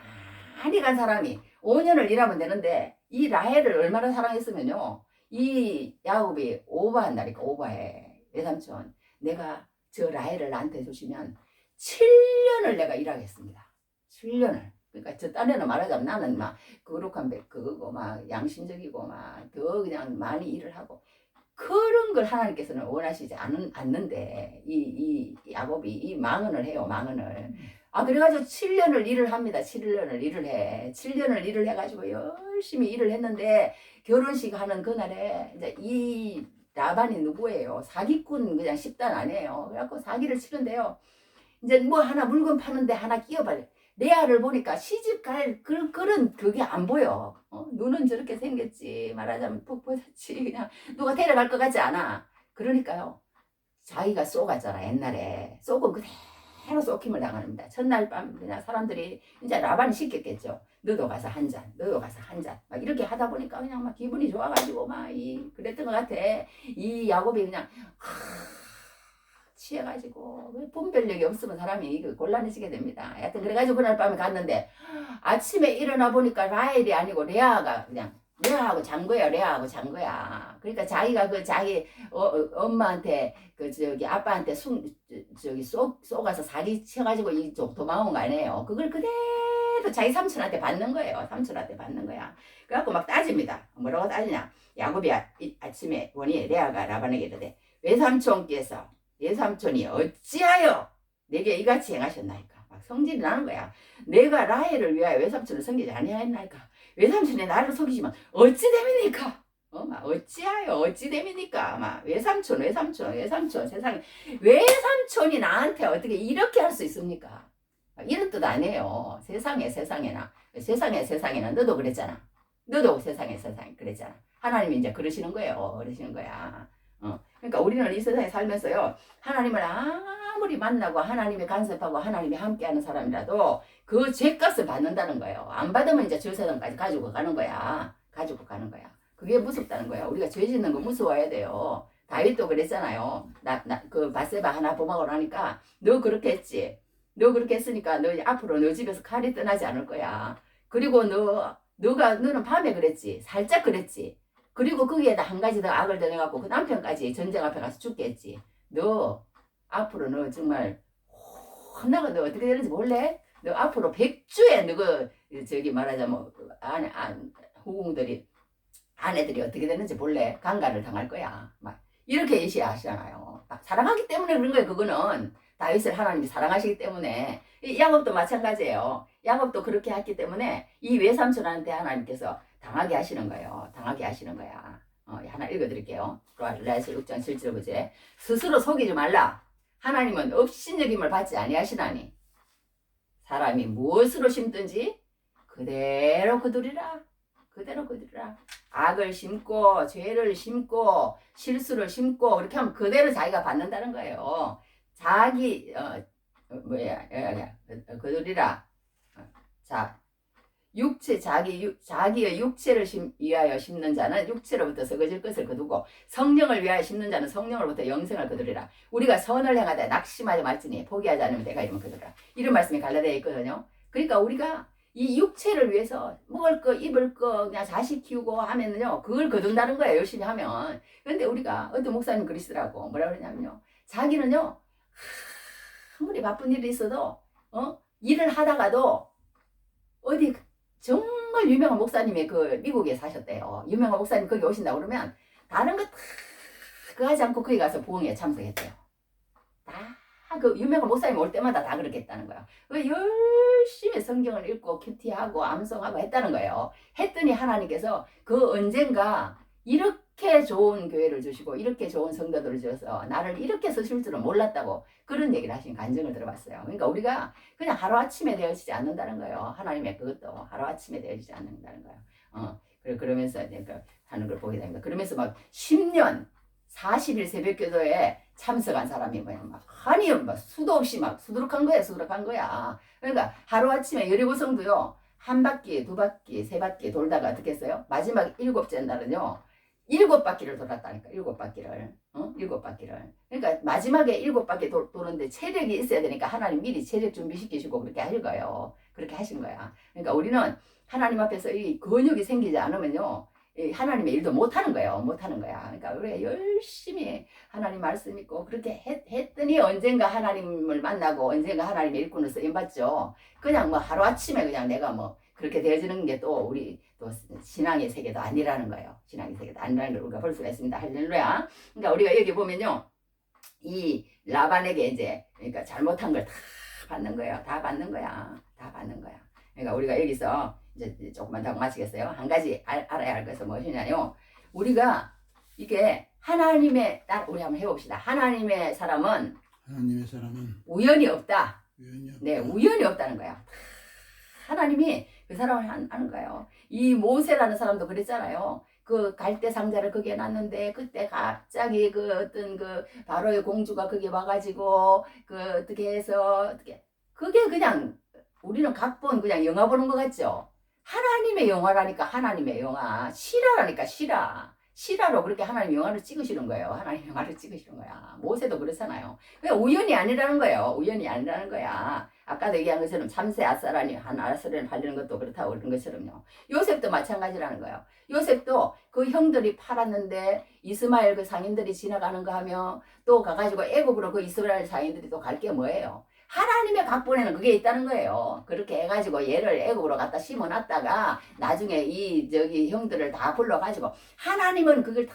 많이 간 사람이 5년을 일하면 되는데 이 라헬을 얼마나 사랑했으면요. 이 야곱이 오버한다니까 오버해. 외삼촌 내가 저 라헬을 나한테 주시면 7년을 내가 일하겠습니다. 7년을. 그러니까 저 딴에는 말하자면 나는 막 거룩한 그거고 막 양심적이고 막 더 그냥 많이 일을 하고 그런 걸 하나님께서는 원하시지 않는데 이 야곱이 이 망언을 해요. 망언을. 그래가지고 7년을 일을 합니다. 7년을 일을 해. 7년을 일을 해가지고 열심히 일을 했는데 결혼식 하는 그날에 이제 이 라반이 누구예요? 사기꾼 그냥 집단 아니에요. 그래갖고 사기를 치는데요. 이제 뭐 하나 물건 파는데 하나 끼워봐요. 레아를 보니까 시집 갈 그런 그게 안 보여. 눈은 저렇게 생겼지. 말하자면 푹푹하지. 그냥 누가 데려갈 것 같지 않아. 그러니까요. 자기가 쏘가잖아. 옛날에. 쏘고 그대로 쏘킴을 당합니다. 첫날 밤 그냥 사람들이 이제 라반이 시켰겠죠. 너도 가서 한 잔. 너도 가서 한 잔. 막 이렇게 하다 보니까 그냥 막 기분이 좋아가지고 막 그랬던 것 같아. 이 야곱이 그냥 취해가지고 분별력이 없으면 사람이 곤란해지게 됩니다. 하여튼 그래가지고 그날 밤에 갔는데 아침에 일어나 보니까 라헬이 아니고 레아가 그냥 레아하고 잔 거야. 레아하고 잔 거야. 그러니까 자기가 그 자기 엄마한테 그 저기 아빠한테 쏘가서 사기 쳐가지고 이쪽 도망온 거 아니에요. 그걸 그대로 자기 삼촌한테 받는 거예요. 삼촌한테 받는 거야. 그래갖고 막 따집니다. 뭐라고 따지냐? 야곱이 아침에 보니 레아가 라반에게 이르되 외삼촌께서 외삼촌이 어찌하여 내게 이같이 행하셨나이까. 막 성질이 나는 거야. 내가 라헬을 위하여 외삼촌을 섬기지 아니하였나이까. 외삼촌이 나를 속이지만 어찌 됨이니까. 막 어찌하여 어찌 됨이니까. 막 외삼촌 세상에 외삼촌이 나한테 어떻게 이렇게 할 수 있습니까? 이런 뜻 아니에요. 세상에나 너도 그랬잖아. 너도 세상에 그랬잖아. 하나님이 이제 그러시는 거예요. 그러시는 거야. 그러니까 우리는 이 세상에 살면서요, 하나님을 아무리 만나고 하나님이 간섭하고 하나님이 함께하는 사람이라도 그 죄값을 받는다는 거예요. 안 받으면 이제 저 세상까지 가지고 가는 거야. 그게 무섭다는 거야. 우리가 죄 짓는 거 무서워야 돼요. 다윗도 그랬잖아요. 그 바세바 하나 범하고 나니까 너 그렇게 했지. 너 그렇게 했으니까 너 앞으로 너 집에서 칼이 떠나지 않을 거야. 그리고 너는 밤에 그랬지. 살짝 그랬지. 그리고 거기에다 한 가지 더 악을 더해갖고 그 남편까지 전쟁 앞에 가서 죽겠지. 너 앞으로 너 정말 혼나가 너 어떻게 되는지 몰래? 너 앞으로 100주에 너그 저기 말하자면 후궁들이 아내들이 어떻게 되는지 몰래 강간을 당할 거야. 막 이렇게 예시하시잖아요. 사랑하기 때문에 그런 거예요. 그거는 다윗을 하나님이 사랑하시기 때문에. 야곱도 마찬가지예요. 야곱도 그렇게 했기 때문에 이 외삼촌한테 하나님께서 당하게 하시는 거예요. 하나 읽어드릴게요. 로마서 6장 7절 보제. 스스로 속이지 말라. 하나님은 업신여김을 받지 아니하시나니 사람이 무엇으로 심든지 그대로 거두리라. 악을 심고 죄를 심고 실수를 심고 그렇게 하면 그대로 자기가 받는다는 거예요. 거두리라. 자, 자기의 육체를 위하여 심는 자는 육체로부터 썩어질 것을 거두고 성령을 위하여 심는 자는 성령으로부터 영생을 거두리라. 우리가 선을 행하되 낙심하지 말지니 포기하지 않으면 내가 이면 거두리라. 이런 말씀이 갈라디아에 있거든요. 그러니까 우리가 이 육체를 위해서 먹을 거 입을 거 그냥 자식 키우고 하면은요 그걸 거둔다는 거예요. 열심히 하면. 그런데 우리가 어떤 목사님 그러시더라고. 뭐라 그러냐면요, 자기는요 아무리 바쁜 일이 있어도 일을 하다가도 어디 정말 유명한 목사님이 그 미국에 사셨대요. 유명한 목사님 거기 오신다고 그러면 다른 거 다 그거 하지 않고 거기 가서 부흥회에 참석했대요. 다 그 유명한 목사님 올 때마다 다 그렇게 했다는 거야. 열심히 성경을 읽고 큐티하고 암송하고 했다는 거예요. 했더니 하나님께서 그 언젠가 이렇게 좋은 교회를 주시고 이렇게 좋은 성도들을 주셔서 나를 이렇게 쓰실 줄은 몰랐다고 그런 얘기를 하신 간증을 들어봤어요. 그러니까 우리가 그냥 하루아침에 되어지지 않는다는 거예요. 하나님의 그것도 하루아침에 되어지지 않는다는 거예요. 그러면서 이제 하는 걸 보게 됩니다. 그러면서 막 10년 40일 새벽기도에 참석한 사람이 막 한이 막 수도 없이 막 수두룩한 거야. 그러니까 하루아침에 여리고성도요 한 바퀴, 두 바퀴, 세 바퀴 돌다가 어떻게 했어요? 마지막 7째 날은요 7바퀴를 돌았다니까. 7바퀴를. 7바퀴를. 그러니까 마지막에 7바퀴 도는데 체력이 있어야 되니까 하나님 미리 체력 준비시키시고 그렇게 하실 거예요. 그렇게 하신 거야. 그러니까 우리는 하나님 앞에서 이 근육이 생기지 않으면요 하나님의 일도 못하는 거예요. 그러니까 우리가 열심히 하나님 말씀 있고 그렇게 했더니 언젠가 하나님을 만나고 언젠가 하나님의 일꾼을 쓰임받죠. 그냥 뭐 하루아침에 그냥 내가 뭐 그렇게 되어지는 게 또 우리 또 신앙의 세계도 아니라는 거예요. 신앙의 세계도 아니라는 걸 우리가 볼 수가 있습니다. 할렐루야. 그러니까 우리가 여기 보면요. 이 라반에게 이제 그러니까 잘못한 걸 다 받는 거예요. 다 받는 거야. 다 받는 거야. 그러니까 우리가 여기서 이제 조금만 더 마치겠어요. 한 가지 알아야 할 것은 무엇이냐요. 우리가 이게 하나님의 딸 우리 한번 해봅시다. 하나님의 사람은 우연이 없다. 네, 우연이 없다는 거야. 하나님이 그 사람을 하는 거예요. 이 모세라는 사람도 그랬잖아요. 그 갈대 상자를 거기에 놨는데 그때 갑자기 그 어떤 그 바로의 공주가 거기에 와가지고 그 어떻게 해서 어떻게 그게 그냥 우리는 각본 그냥 영화 보는 것 같죠. 하나님의 영화라니까 하나님의 영화 실화라니까 실화로 그렇게 하나님 영화를 찍으시는 거예요. 하나님 영화를 찍으시는 거야. 모세도 그렇잖아요. 그냥 우연이 아니라는 거예요. 우연이 아니라는 거야. 아까도 얘기한 것처럼 참새 아싸라니 한 아싸라니 팔리는 것도 그렇다고 그런 것처럼요. 요셉도 마찬가지라는 거예요. 요셉도 그 형들이 팔았는데 이스마엘 그 상인들이 지나가는 거 하며 또 가가지고 애굽으로 그 이스라엘 상인들이 또 갈 게 뭐예요? 하나님의 각본에는 그게 있다는 거예요. 그렇게 해가지고 얘를 애굽으로 갖다 심어놨다가 나중에 이 저기 형들을 다 불러가지고 하나님은 그걸 다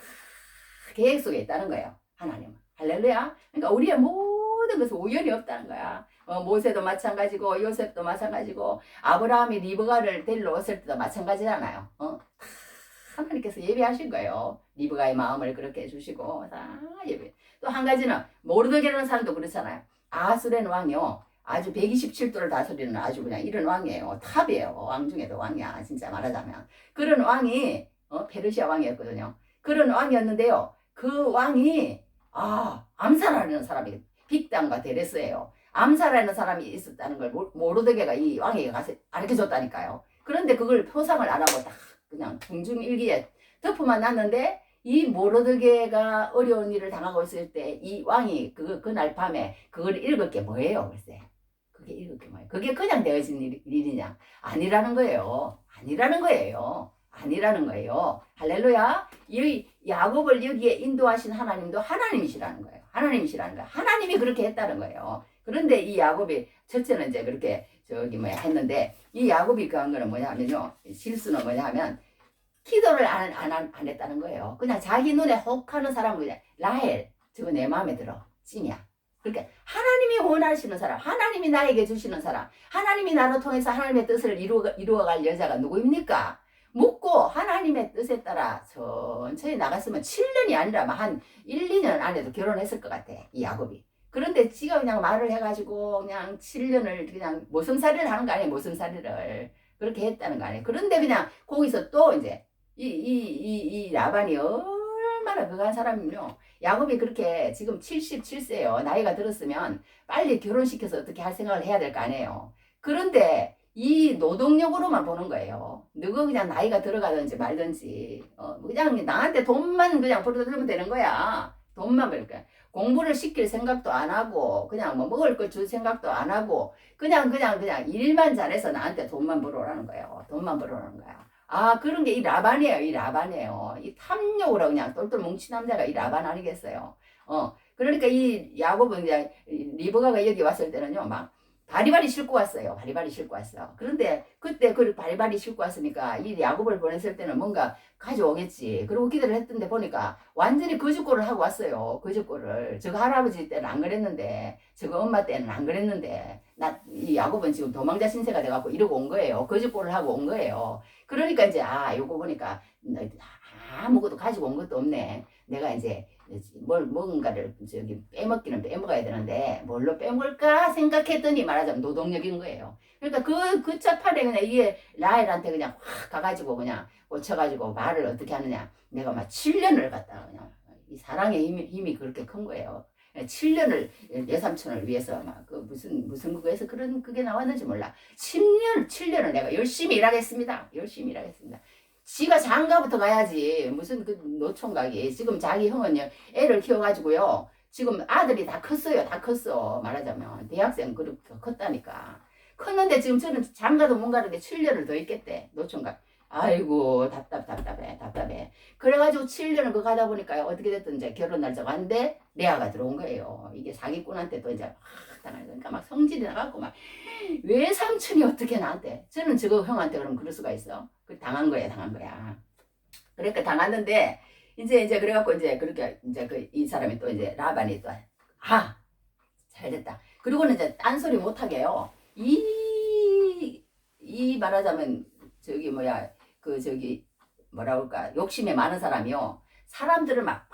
계획 속에 있다는 거예요. 하나님은. 할렐루야. 그러니까 우리의 모든 것은 우연이 없다는 거야. 모세도 마찬가지고 요셉도 마찬가지고 아브라함이 리브가를 데리러 왔을 때도 마찬가지잖아요. 하나님께서 예배하신 거예요. 리브가의 마음을 그렇게 해주시고 다 예배. 또 한 가지는 모르드게라는 사람도 그렇잖아요. 아수렌 왕이요. 아주 127도를 다스리는 아주 그냥 이런 왕이에요. 탑이에요. 왕 중에도 왕이야. 진짜 말하자면. 그런 왕이 페르시아 왕이었거든요. 그런 왕이었는데요. 그 왕이 암살하는 사람이 빅단과 데레스예요. 암살하는 사람이 있었다는 걸 모르드게가 이 왕에게 가서 가르쳐줬다니까요. 그런데 그걸 표상을 안 하고 딱 그냥 궁중일기에 덮어만 놨는데 이 모르드게가 어려운 일을 당하고 있을 때 이 왕이 그날 밤에 그걸 읽을 게 뭐예요, 글쎄. 그게 읽을 게 뭐예요? 그게 그냥 되어진 일이냐? 아니라는 거예요. 아니라는 거예요. 아니라는 거예요. 할렐루야. 이 야곱을 여기에 인도하신 하나님도 하나님이시라는 거예요. 하나님이시라는 거예요. 하나님이 그렇게 했다는 거예요. 그런데 이 야곱이 첫째는 이제 그렇게 했는데 이 야곱이 그 한 거는 뭐냐 하면요. 실수는 뭐냐 하면 기도를 안 했다는 거예요. 그냥 자기 눈에 혹하는 사람은 그냥 라헬 저거 내 마음에 들어 찜이야. 그러니까 하나님이 원하시는 사람, 하나님이 나에게 주시는 사람, 하나님이 나를 통해서 하나님의 뜻을 이루어갈 여자가 누구입니까? 묻고 하나님의 뜻에 따라 천천히 나갔으면 7년이 아니라 한 1, 2년 안에도 결혼했을 것 같아 이 야곱이. 그런데 지가 그냥 말을 해가지고 그냥 7년을 그냥 모성살이를 하는 거 아니에요. 모성살이를 그렇게 했다는 거 아니에요. 그런데 그냥 거기서 또 이제 이 라반이 얼마나 그간 사람이요. 야곱이 그렇게 지금 77세예요. 나이가 들었으면 빨리 결혼시켜서 어떻게 할 생각을 해야 될 거 아니에요. 그런데 이 노동력으로만 보는 거예요. 누구 그냥 나이가 들어가든지 말든지 그냥 나한테 돈만 그냥 벌어들면 되는 거야. 돈만 벌까. 공부를 시킬 생각도 안 하고 그냥 뭐 먹을 걸 줄 생각도 안 하고 그냥 일만 잘해서 나한테 돈만 벌어오라는 거예요. 돈만 벌어오라는 거야. 그런 게 이 라반이에요. 이 라반이에요. 이 탐욕으로 그냥 똘똘 뭉친 남자가 이 라반 아니겠어요. 그러니까 이 야곱은 이제 리브가가 여기 왔을 때는요, 막 바리바리 싣고 왔어요. 바리바리 싣고 왔어. 그런데 그때 그 바리바리 싣고 왔으니까 이 야곱을 보냈을 때는 뭔가 가져오겠지. 그리고 기대를 했던데 보니까 완전히 거짓골을 하고 왔어요. 거짓골을. 저거 할아버지 때는 안 그랬는데, 저거 엄마 때는 안 그랬는데, 이 야곱은 지금 도망자 신세가 돼갖고 이러고 온 거예요. 거짓골을 하고 온 거예요. 그러니까 이제 요거 보니까 아무것도 가지고 온 것도 없네. 내가 이제 뭔가를 빼먹기는 빼먹어야 되는데 뭘로 빼먹을까 생각했더니 말하자면 노동력인 거예요. 그러니까 그 첫판에 그냥 이게 라헬한테 그냥 확 가가지고 그냥 꽂혀가지고 말을 어떻게 하느냐. 내가 막 7년을 갖다가 그냥 이 사랑의 힘이 그렇게 큰 거예요. 7년을 외삼촌을 위해서 막 무슨 그거에서 그게 나왔는지 몰라. 7년을 내가 열심히 일하겠습니다. 열심히 일하겠습니다. 지가 장가부터 가야지. 무슨 그 노총각이. 지금 자기 형은 애를 키워가지고요. 지금 아들이 다 컸어요. 다 컸어. 말하자면. 대학생 그렇게 컸다니까. 컸는데 지금 저는 장가도 못 가는데 7년을 더 있겠대. 노총각. 아이고 답답해. 그래가지고 7년을 그 가다 보니까 어떻게 됐든 이제 결혼 날짜가 왔는데 레아가 들어온 거예요. 이게 사기꾼한테 또 이제 막 당하니까 그러니까 막 성질이 나갖고 막 왜 삼촌이 어떻게 나한테? 저는 저거 형한테 그럼 그럴 수가 있어. 그 당한 거야, 당한 거야. 그러니까 당했는데 이제 그래갖고 이제 그렇게 이제 그 이 사람이 또 이제 라반이 또 잘됐다. 그리고는 이제 딴소리 못하게요. 이 말하자면 저기 뭐야 그 저기 뭐라 그럴까 욕심에 많은 사람이요. 사람들을 막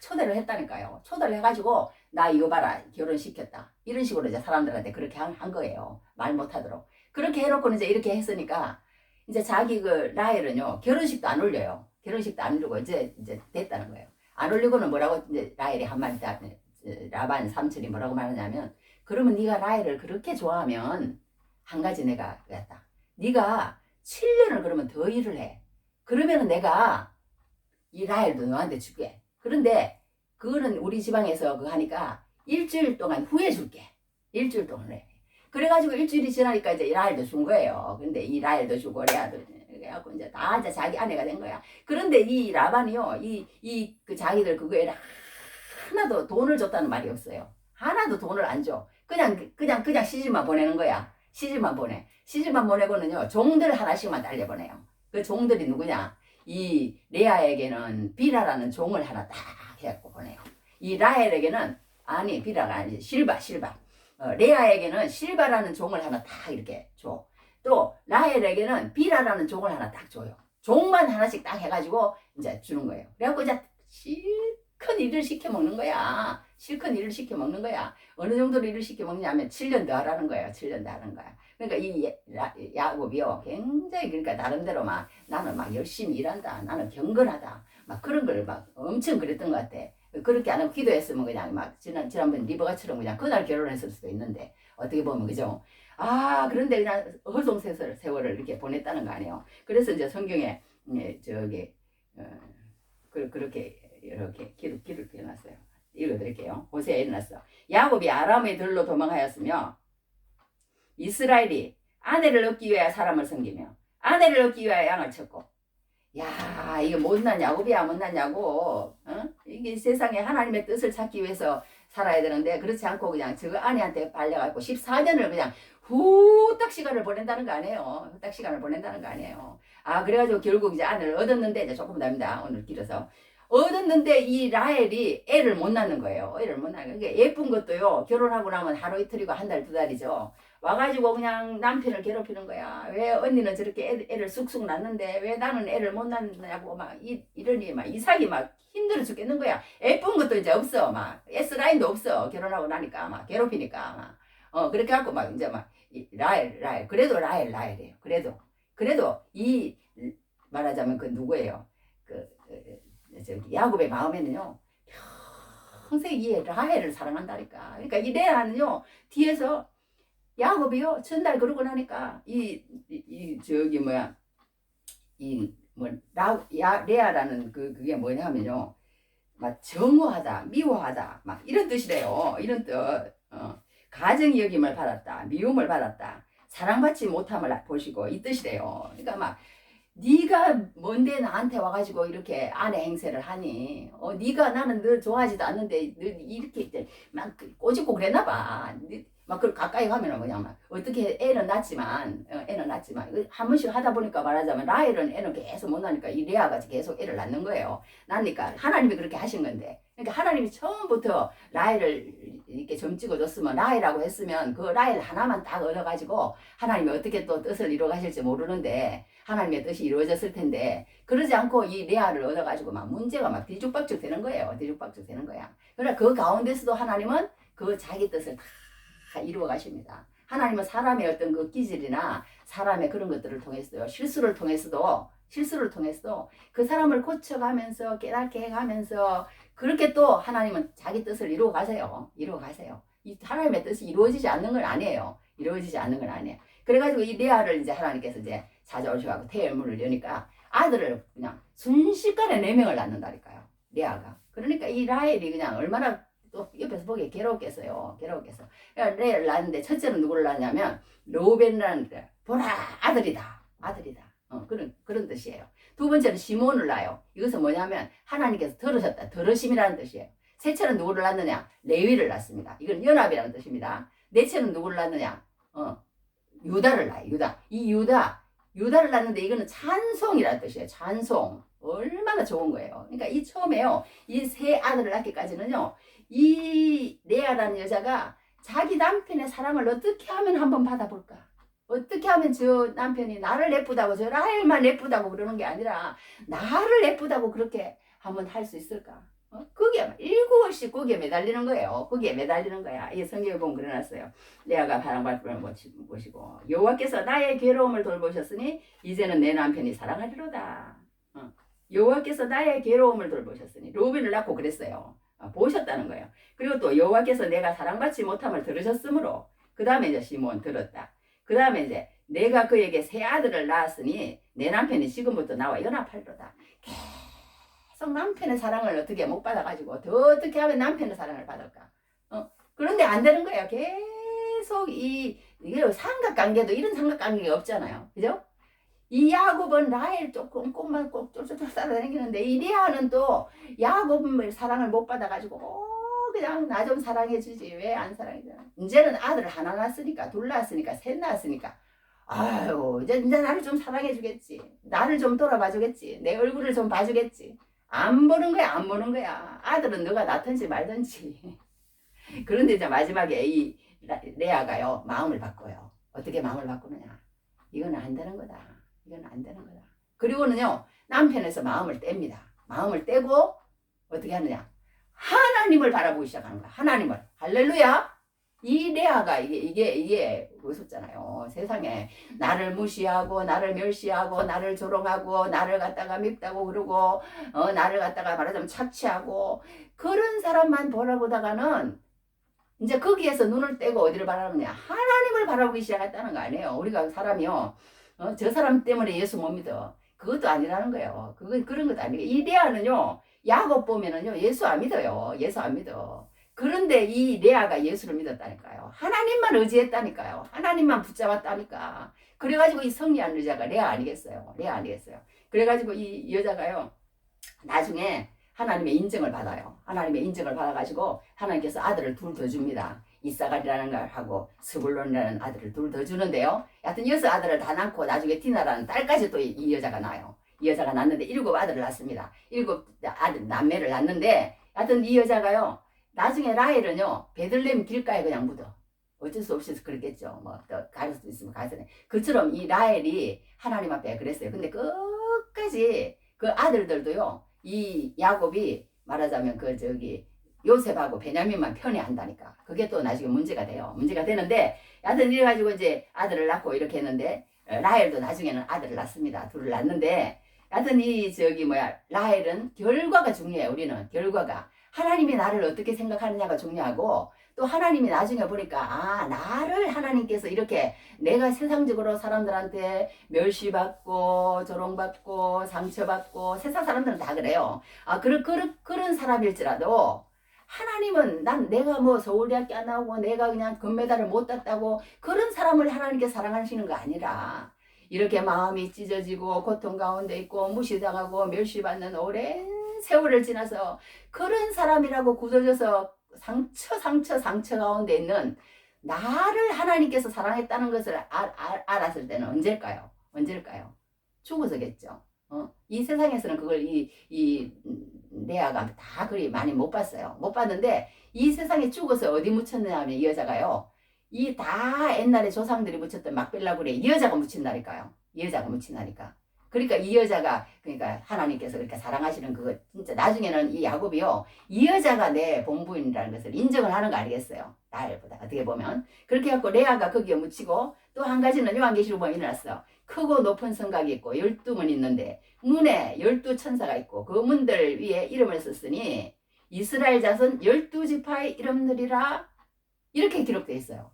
초대를 했다니까요. 초대를 해가지고 나 이거 봐라 결혼시켰다. 이런 식으로 이제 사람들한테 그렇게 한 거예요. 말 못하도록. 그렇게 해놓고는 이제 이렇게 했으니까 이제 자기 그 라헬은요 결혼식도 안 올려요. 결혼식도 안 올리고 이제 됐다는 거예요. 안 올리고는 뭐라고 이제 라헬이 한마디 라반 삼촌이 뭐라고 말하냐면 그러면 네가 라헬을 그렇게 좋아하면 한 가지 내가 그랬다. 네가 7년을 그러면 더 일을 해. 그러면은 내가 이 라헬도 너한테 줄게. 그런데 그거는 우리 지방에서 그거 하니까 일주일 동안 후에 줄게. 일주일 동안 해. 그래가지고 일주일이 지나니까 이제 이 라헬도 준 거예요. 근데 이 라헬도 주고 레아도 그래갖고 이제 다 이제 자기 아내가 된 거야. 그런데 이 라반이요, 그 자기들 그거에 하나도 돈을 줬다는 말이 없어요. 하나도 돈을 안 줘. 그냥 시집만 보내는 거야. 시집만 보내. 시집만 보내고는요, 종들 하나씩만 달려보내요. 그 종들이 누구냐? 이 레아에게는 비라라는 종을 하나 딱 해갖고 보내요. 이 라헬에게는 아니 비라가 아니지 실바. 레아에게는 실바라는 종을 하나 딱 이렇게 줘. 또 라헬에게는 비라라는 종을 하나 딱 줘요. 종만 하나씩 딱 해가지고 이제 주는 거예요. 그래갖고 이제 실컷 일을 시켜 먹는 거야. 실컷 일을 시켜 먹는 거야. 어느 정도로 일을 시켜 먹냐면 7년 더 하라는 거예요. 7년 더 하는 거야. 그러니까 이 야곱이요 굉장히 그러니까 나름대로 막 나는 막 열심히 일한다. 나는 경건하다. 막 그런 걸 막 엄청 그랬던 것 같아. 그렇게 안 하고 기도했으면 그냥 막 지난번 리버가처럼 그냥 그날 결혼했을 수도 있는데 어떻게 보면 그죠? 그런데 그냥 세월을 이렇게 보냈다는 거 아니에요. 그래서 이제 성경에 저기 그렇게 이렇게 기록을 해놨어요. 읽어드릴게요. 호세아에 일어났어. 야곱이 아람의 들로 도망하였으며 이스라엘이 아내를 얻기 위하여 사람을 섬기며 아내를 얻기 위하여 양을 쳤고. 야, 이게 못난 야곱이야, 못난 야곱. 이게 세상에 하나님의 뜻을 찾기 위해서 살아야 되는데 그렇지 않고 그냥 저 아내한테 발려갖고 14년을 그냥 후딱 시간을 보낸다는 거 아니에요. 후딱 시간을 보낸다는 거 아니에요. 그래가지고 결국 이제 아내를 얻었는데 이제 조금 답니다. 오늘 길어서. 얻었는데 이 라헬이 애를 못 낳는 거예요. 애를 못 낳는 거예요. 그러니까 예쁜 것도요. 결혼하고 나면 하루 이틀이고 한 달, 두 달이죠. 와가지고 그냥 남편을 괴롭히는 거야. 왜 언니는 저렇게 애를 쑥쑥 낳는데 왜 나는 애를 못 낳느냐고 막 이러니 막 이삭이 막 힘들어 죽겠는 거야. 예쁜 것도 이제 없어. 막 S라인도 없어. 결혼하고 나니까 막 괴롭히니까 막. 그렇게 하고 막 이제 막 라헬. 그래도 라헬이에요. 그래도 이 말하자면 그 누구예요? 저기 야곱의 마음에는요 평생 이 라헬을 사랑한다니까. 그러니까 이 레아는요 뒤에서 야곱이요 전날 그러고 나니까 저기 뭐야 레아라는 그게 뭐냐면요 막 정오하다 미워하다 막 이런 뜻이래요. 이런 뜻. 가정이 여김을 받았다, 미움을 받았다, 사랑받지 못함을 보시고 이 뜻이래요. 그러니까 막 네가 뭔데 나한테 와가지고 이렇게 아내 행세를 하니? 네가 나는 늘 좋아하지도 않는데 늘 이렇게 이제 막 꼬집고 그랬나 봐. 막 그 가까이 가면은 그냥 막 어떻게 애는 낳지만 한 번씩 하다 보니까 말하자면 라헬은 애는 계속 못 낳으니까 이 레아가 계속 애를 낳는 거예요. 낳으니까 하나님이 그렇게 하신 건데. 그러니까 하나님이 처음부터 라헬을 이렇게 점 찍어줬으면 라헬이라고 했으면 그 라헬 하나만 딱 얻어가지고 하나님이 어떻게 또 뜻을 이루어 가실지 모르는데 하나님의 뜻이 이루어졌을 텐데 그러지 않고 이 레아를 얻어가지고 막 문제가 막 뒤죽박죽 되는 거예요. 뒤죽박죽 되는 거야. 그러나 그 가운데서도 하나님은 그 자기 뜻을 다 이루어 가십니다. 하나님은 사람의 어떤 그 기질이나 사람의 그런 것들을 통해서요. 실수를 통해서도 그 사람을 고쳐가면서 깨닫게 해가면서 그렇게 또 하나님은 자기 뜻을 이루어 가세요. 이 하나님의 뜻이 이루어지지 않는 건 아니에요. 그래가지고 이 레아를 이제 하나님께서 이제 찾아오셔가지고 태열문을 여니까 아들을 그냥 순식간에 4명을 낳는다니까요. 레아가. 그러니까 이 라헬이 그냥 얼마나 또 옆에서 보기에 괴롭겠어요. 그러니까 레아를 낳았는데 첫째는 누구를 낳냐면 르우벤이라는 보라 아들이다. 그런 뜻이에요. 두 번째는 시몬을 낳아요. 이것은 뭐냐면 하나님께서 들으셨다. 들으심이라는 뜻이에요. 셋째는 누구를 낳느냐? 레위를 낳습니다. 이건 연합이라는 뜻입니다. 넷째는 누구를 낳느냐? 유다를 낳아요. 유다를 낳는데 이거는 찬송이라는 뜻이에요. 찬송. 얼마나 좋은 거예요. 그러니까 이 처음에요. 이 세 아들을 낳기까지는요. 이 레아라는 여자가 자기 남편의 사랑을 어떻게 하면 한번 받아볼까? 어떻게 하면 저 남편이 나를 예쁘다고 저 라헬만 예쁘다고 그러는 게 아니라 나를 예쁘다고 그렇게 한번 할 수 있을까? 거기에 일구월씩 거기에 매달리는 거예요. 거기에 매달리는 거야. 이 성경에 보면 그려놨어요. 레아가 바람바람을 보시고 여호와께서 나의 괴로움을 돌보셨으니 이제는 내 남편이 사랑하리로다. 여호와께서 나의 괴로움을 돌보셨으니 루벤을 낳고 그랬어요. 보셨다는 거예요. 그리고 또 여호와께서 내가 사랑받지 못함을 들으셨으므로 그 다음에 이제 시몬 들었다. 그 다음에 이제 내가 그에게 세 아들을 낳았으니 내 남편이 지금부터 나와 연합하리로다. 계속 남편의 사랑을 어떻게 못 받아가지고 더 어떻게 하면 남편의 사랑을 받을까? 그런데 안 되는 거예요. 계속 이게 삼각관계도 이런 삼각관계가 없잖아요. 그죠? 이 야곱은 라헬 조금 꼼만 꼭 쫄쫄쫄 따라다니는데 이 레아는 또 야곱의 사랑을 못 받아가지고 그냥 나 좀 사랑해주지 왜 안 사랑해주나? 이제는 아들 하나 낳았으니까 둘 낳았으니까 셋 낳았으니까 아유 이제 나를 좀 사랑해주겠지. 나를 좀 돌아봐주겠지. 내 얼굴을 좀 봐주겠지. 안 보는 거야 안 보는 거야. 아들은 너가 낳든지 말든지. 그런데 이제 마지막에 이 레아가요 마음을 바꿔요. 어떻게 마음을 바꾸느냐? 이건 안 되는 거다. 이건 안 되는 거다. 그리고는요 남편에서 마음을 뗍니다. 마음을 떼고 어떻게 하느냐? 하나님을 바라보기 시작하는 거야. 하나님을. 할렐루야. 이 레아가 이게 무섭잖아요. 세상에 나를 무시하고 나를 멸시하고 나를 조롱하고 나를 갖다가 밉다고 그러고 나를 갖다가 말하자면 착취하고 그런 사람만 바라보다가는 이제 거기에서 눈을 떼고 어디를 바라보냐? 하나님을 바라보기 시작했다는 거 아니에요. 우리가 사람이요. 저 사람 때문에 예수 못 믿어. 그것도 아니라는 거예요. 그런 것도 아니고. 이 레아는요, 야곱 보면은요, 예수 안 믿어요. 예수 안 믿어. 그런데 이 레아가 예수를 믿었다니까요. 하나님만 의지했다니까요. 하나님만 붙잡았다니까. 그래가지고 이 성리한 여자가 레아 아니겠어요. 레아 아니겠어요. 그래가지고 이 여자가요, 나중에 하나님의 인정을 받아요. 하나님의 인정을 받아가지고 하나님께서 아들을 둘 더 줍니다. 이사갈이라는 걸 하고 스불론이라는 아들을 둘 더 주는데요. 하여튼 6아들을 다 낳고 나중에 디나라는 딸까지 또 이 여자가 낳아요. 이 여자가 낳는데 7아들을 낳습니다. 7아들 남매를 낳는데 하여튼 이 여자가요. 나중에 라헬은요. 베들레헴 길가에 그냥 묻어. 어쩔 수 없이 그랬겠죠. 뭐 또 갈 수 있으면 가서네. 그처럼 이 라헬이 하나님 앞에 그랬어요. 근데 끝까지 그 아들들도요. 이 야곱이 말하자면 요셉하고 베냐민만 편애한다니까. 그게 또 나중에 문제가 돼요. 문제가 되는데, 하여튼 이래가지고 이제 아들을 낳고 이렇게 했는데, 라헬도 나중에는 아들을 낳습니다. 둘을 낳는데, 하여튼 라헬은 결과가 중요해요. 우리는 결과가. 하나님이 나를 어떻게 생각하느냐가 중요하고, 또 하나님이 나중에 보니까, 나를 하나님께서 이렇게 내가 세상적으로 사람들한테 멸시받고, 조롱받고, 상처받고, 세상 사람들은 다 그래요. 그런 사람일지라도, 하나님은 내가 뭐 서울대학교 안 나오고 내가 그냥 금메달을 못 땄다고 그런 사람을 하나님께 사랑하시는 거 아니라 이렇게 마음이 찢어지고 고통 가운데 있고 무시당하고 멸시받는 오랜 세월을 지나서 그런 사람이라고 굳어져서 상처 가운데 있는 나를 하나님께서 사랑했다는 것을 알았을 때는 언제일까요? 죽어서겠죠. 이 세상에서는 그걸 이 레아가 다 그리 많이 못 봤어요. 못 봤는데 이 세상에 죽어서 어디 묻혔느냐 하면 이 여자가요. 이 다 옛날에 조상들이 묻혔던 막벨라굴에 이 여자가 묻힌다니까요. 이 여자가 묻힌다니까. 그러니까 이 여자가 그러니까 하나님께서 그렇게 사랑하시는 그거 진짜 나중에는 이 야곱이요. 이 여자가 내 본부인이라는 것을 인정을 하는 거 아니겠어요. 나일보다 어떻게 보면. 그렇게 해갖고 레아가 거기에 묻히고 또 한 가지는 요한계시록 보면 일어났어. 크고 높은 성곽이 있고 12문 있는데 문에 12천사가 있고 그 문들 위에 이름을 썼으니 이스라엘 자손 12지파의 이름들이라 이렇게 기록되어 있어요.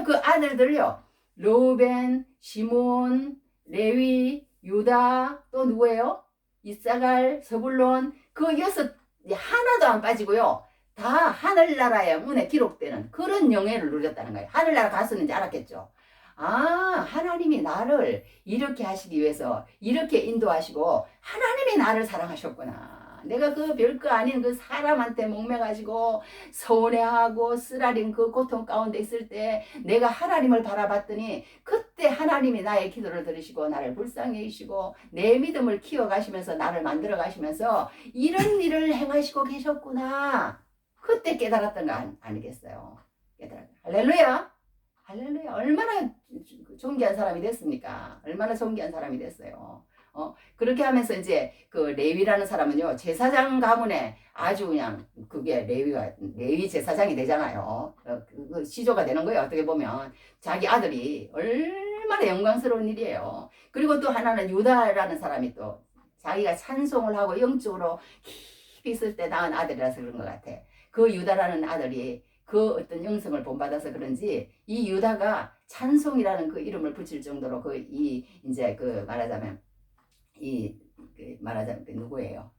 그 아들들요. 르우벤, 시몬, 레위, 유다 또 누구예요? 이사갈, 서불론 그 6 하나도 안 빠지고요. 다 하늘나라의 문에 기록되는 그런 영예를 누렸다는 거예요. 하늘나라 가수는 이제 알았겠죠. 하나님이 나를 이렇게 하시기 위해서 이렇게 인도하시고 하나님이 나를 사랑하셨구나. 내가 그 별거 아닌 그 사람한테 목매가지고 서운해하고 쓰라린 그 고통 가운데 있을 때 내가 하나님을 바라봤더니 그때 하나님이 나의 기도를 들으시고 나를 불쌍히 여기시고 내 믿음을 키워가시면서 나를 만들어 가시면서 이런 일을 행하시고 계셨구나. 그때 깨달았던 거 아니겠어요? 할렐루야. 할렐루야. 얼마나 존귀한 사람이 됐습니까? 얼마나 존귀한 사람이 됐어요. 그렇게 하면서 이제 그 레위라는 사람은요, 제사장 가문에 아주 그냥 그게 레위 제사장이 되잖아요. 그 시조가 되는 거예요. 어떻게 보면. 자기 아들이 얼마나 영광스러운 일이에요. 그리고 또 하나는 유다라는 사람이 또 자기가 찬송을 하고 영적으로 깊이 있을 때 낳은 아들이라서 그런 것 같아. 그 유다라는 아들이 그 어떤 영성을 본받아서 그런지 이 유다가 찬송이라는 그 이름을 붙일 정도로 이제 말하자면 말하자면 누구예요?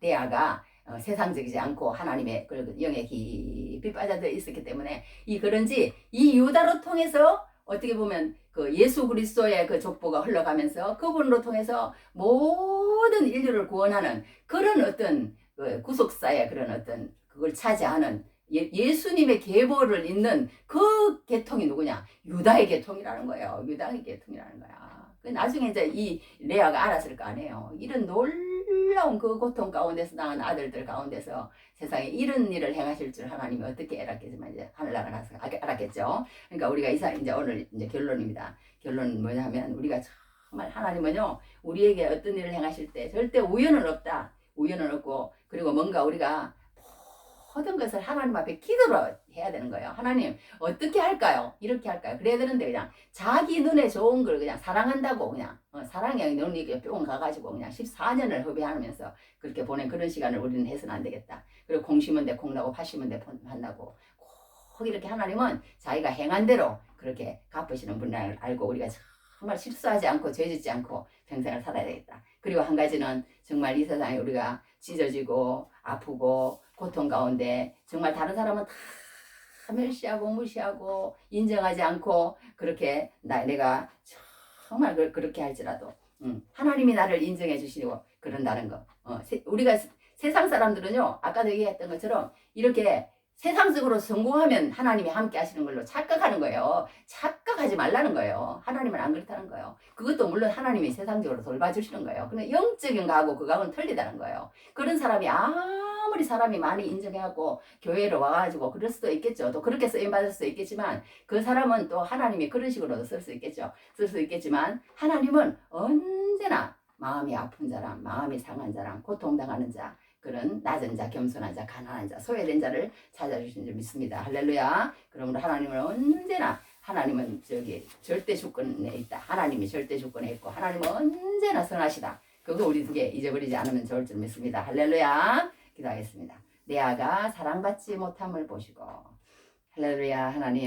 레아가 세상적이지 않고 하나님의 그 영에 깊이 빠져들어 있었기 때문에 그런지 이 유다로 통해서 어떻게 보면 그 예수 그리스도의 그 족보가 흘러가면서 그분으로 통해서 모든 인류를 구원하는 그런 어떤 그 구속사의 그런 어떤 그걸 차지하는 예수님의 계보를 잇는 그 계통이 누구냐? 유다의 계통이라는 거예요. 유다의 계통이라는 거야. 나중에 이제 이 레아가 알았을 거 아니에요. 이런 놀라운 그 고통 가운데서 낳은 아들들 가운데서 세상에 이런 일을 행하실 줄 하나님이 어떻게 알았겠지만 이제 하늘나라 가서 알았겠죠. 그러니까 우리가 이제 오늘 이제 결론입니다. 결론은 뭐냐 하면 우리가 정말 하나님은요 우리에게 어떤 일을 행하실 때 절대 우연은 없다. 우연은 없고 그리고 뭔가 우리가 모든 것을 하나님 앞에 기도로 해야 되는 거예요. 하나님 어떻게 할까요? 이렇게 할까요? 그래야 되는데 그냥 자기 눈에 좋은 걸 그냥 사랑한다고 그냥 사랑의 눈이 뿅 가가지고 그냥 14년을 허비하면서 그렇게 보낸 그런 시간을 우리는 해서는 안 되겠다. 그리고 공 심은 데 콩 나고 팥 심은 데 판다고 꼭 이렇게 하나님은 자기가 행한 대로 그렇게 갚으시는 분을 알고 우리가 정말 실수하지 않고 죄짓지 않고 평생을 살아야 되겠다. 그리고 한 가지는 정말 이 세상에 우리가 찢어지고 아프고 고통 가운데 정말 다른 사람은 다 멸시하고 무시하고 인정하지 않고 그렇게 내가 정말 그렇게 할지라도 하나님이 나를 인정해 주시고 그런다는 거. 우리가 세상 사람들은요 아까도 얘기했던 것처럼 이렇게 세상적으로 성공하면 하나님이 함께 하시는 걸로 착각하는 거예요. 착각하지 말라는 거예요. 하나님은 안 그렇다는 거예요. 그것도 물론 하나님이 세상적으로 돌봐주시는 거예요. 근데 영적인 거하고 그거하고는 틀리다는 거예요. 그런 사람이 아무리 사람이 많이 인정해갖고 교회로 와가지고 그럴 수도 있겠죠. 또 그렇게 쓰임받을 수도 있겠지만 그 사람은 또 하나님이 그런 식으로도 쓸 수 있겠죠. 쓸 수 있겠지만 하나님은 언제나 마음이 아픈 자랑, 마음이 상한 자랑, 고통당하는 자 그런 낮은 자, 겸손한 자, 가난한 자, 소외된 자를 찾아주신 줄 믿습니다. 할렐루야. 그러므로 하나님은 언제나 하나님은 절대 주권에 있다. 하나님이 절대 주권에 있고 하나님은 언제나 선하시다. 그거 우리 두 개 잊어버리지 않으면 좋을 줄 믿습니다. 할렐루야. 기도하겠습니다. 레아가 사랑받지 못함을 보시고 할렐루야. 하나님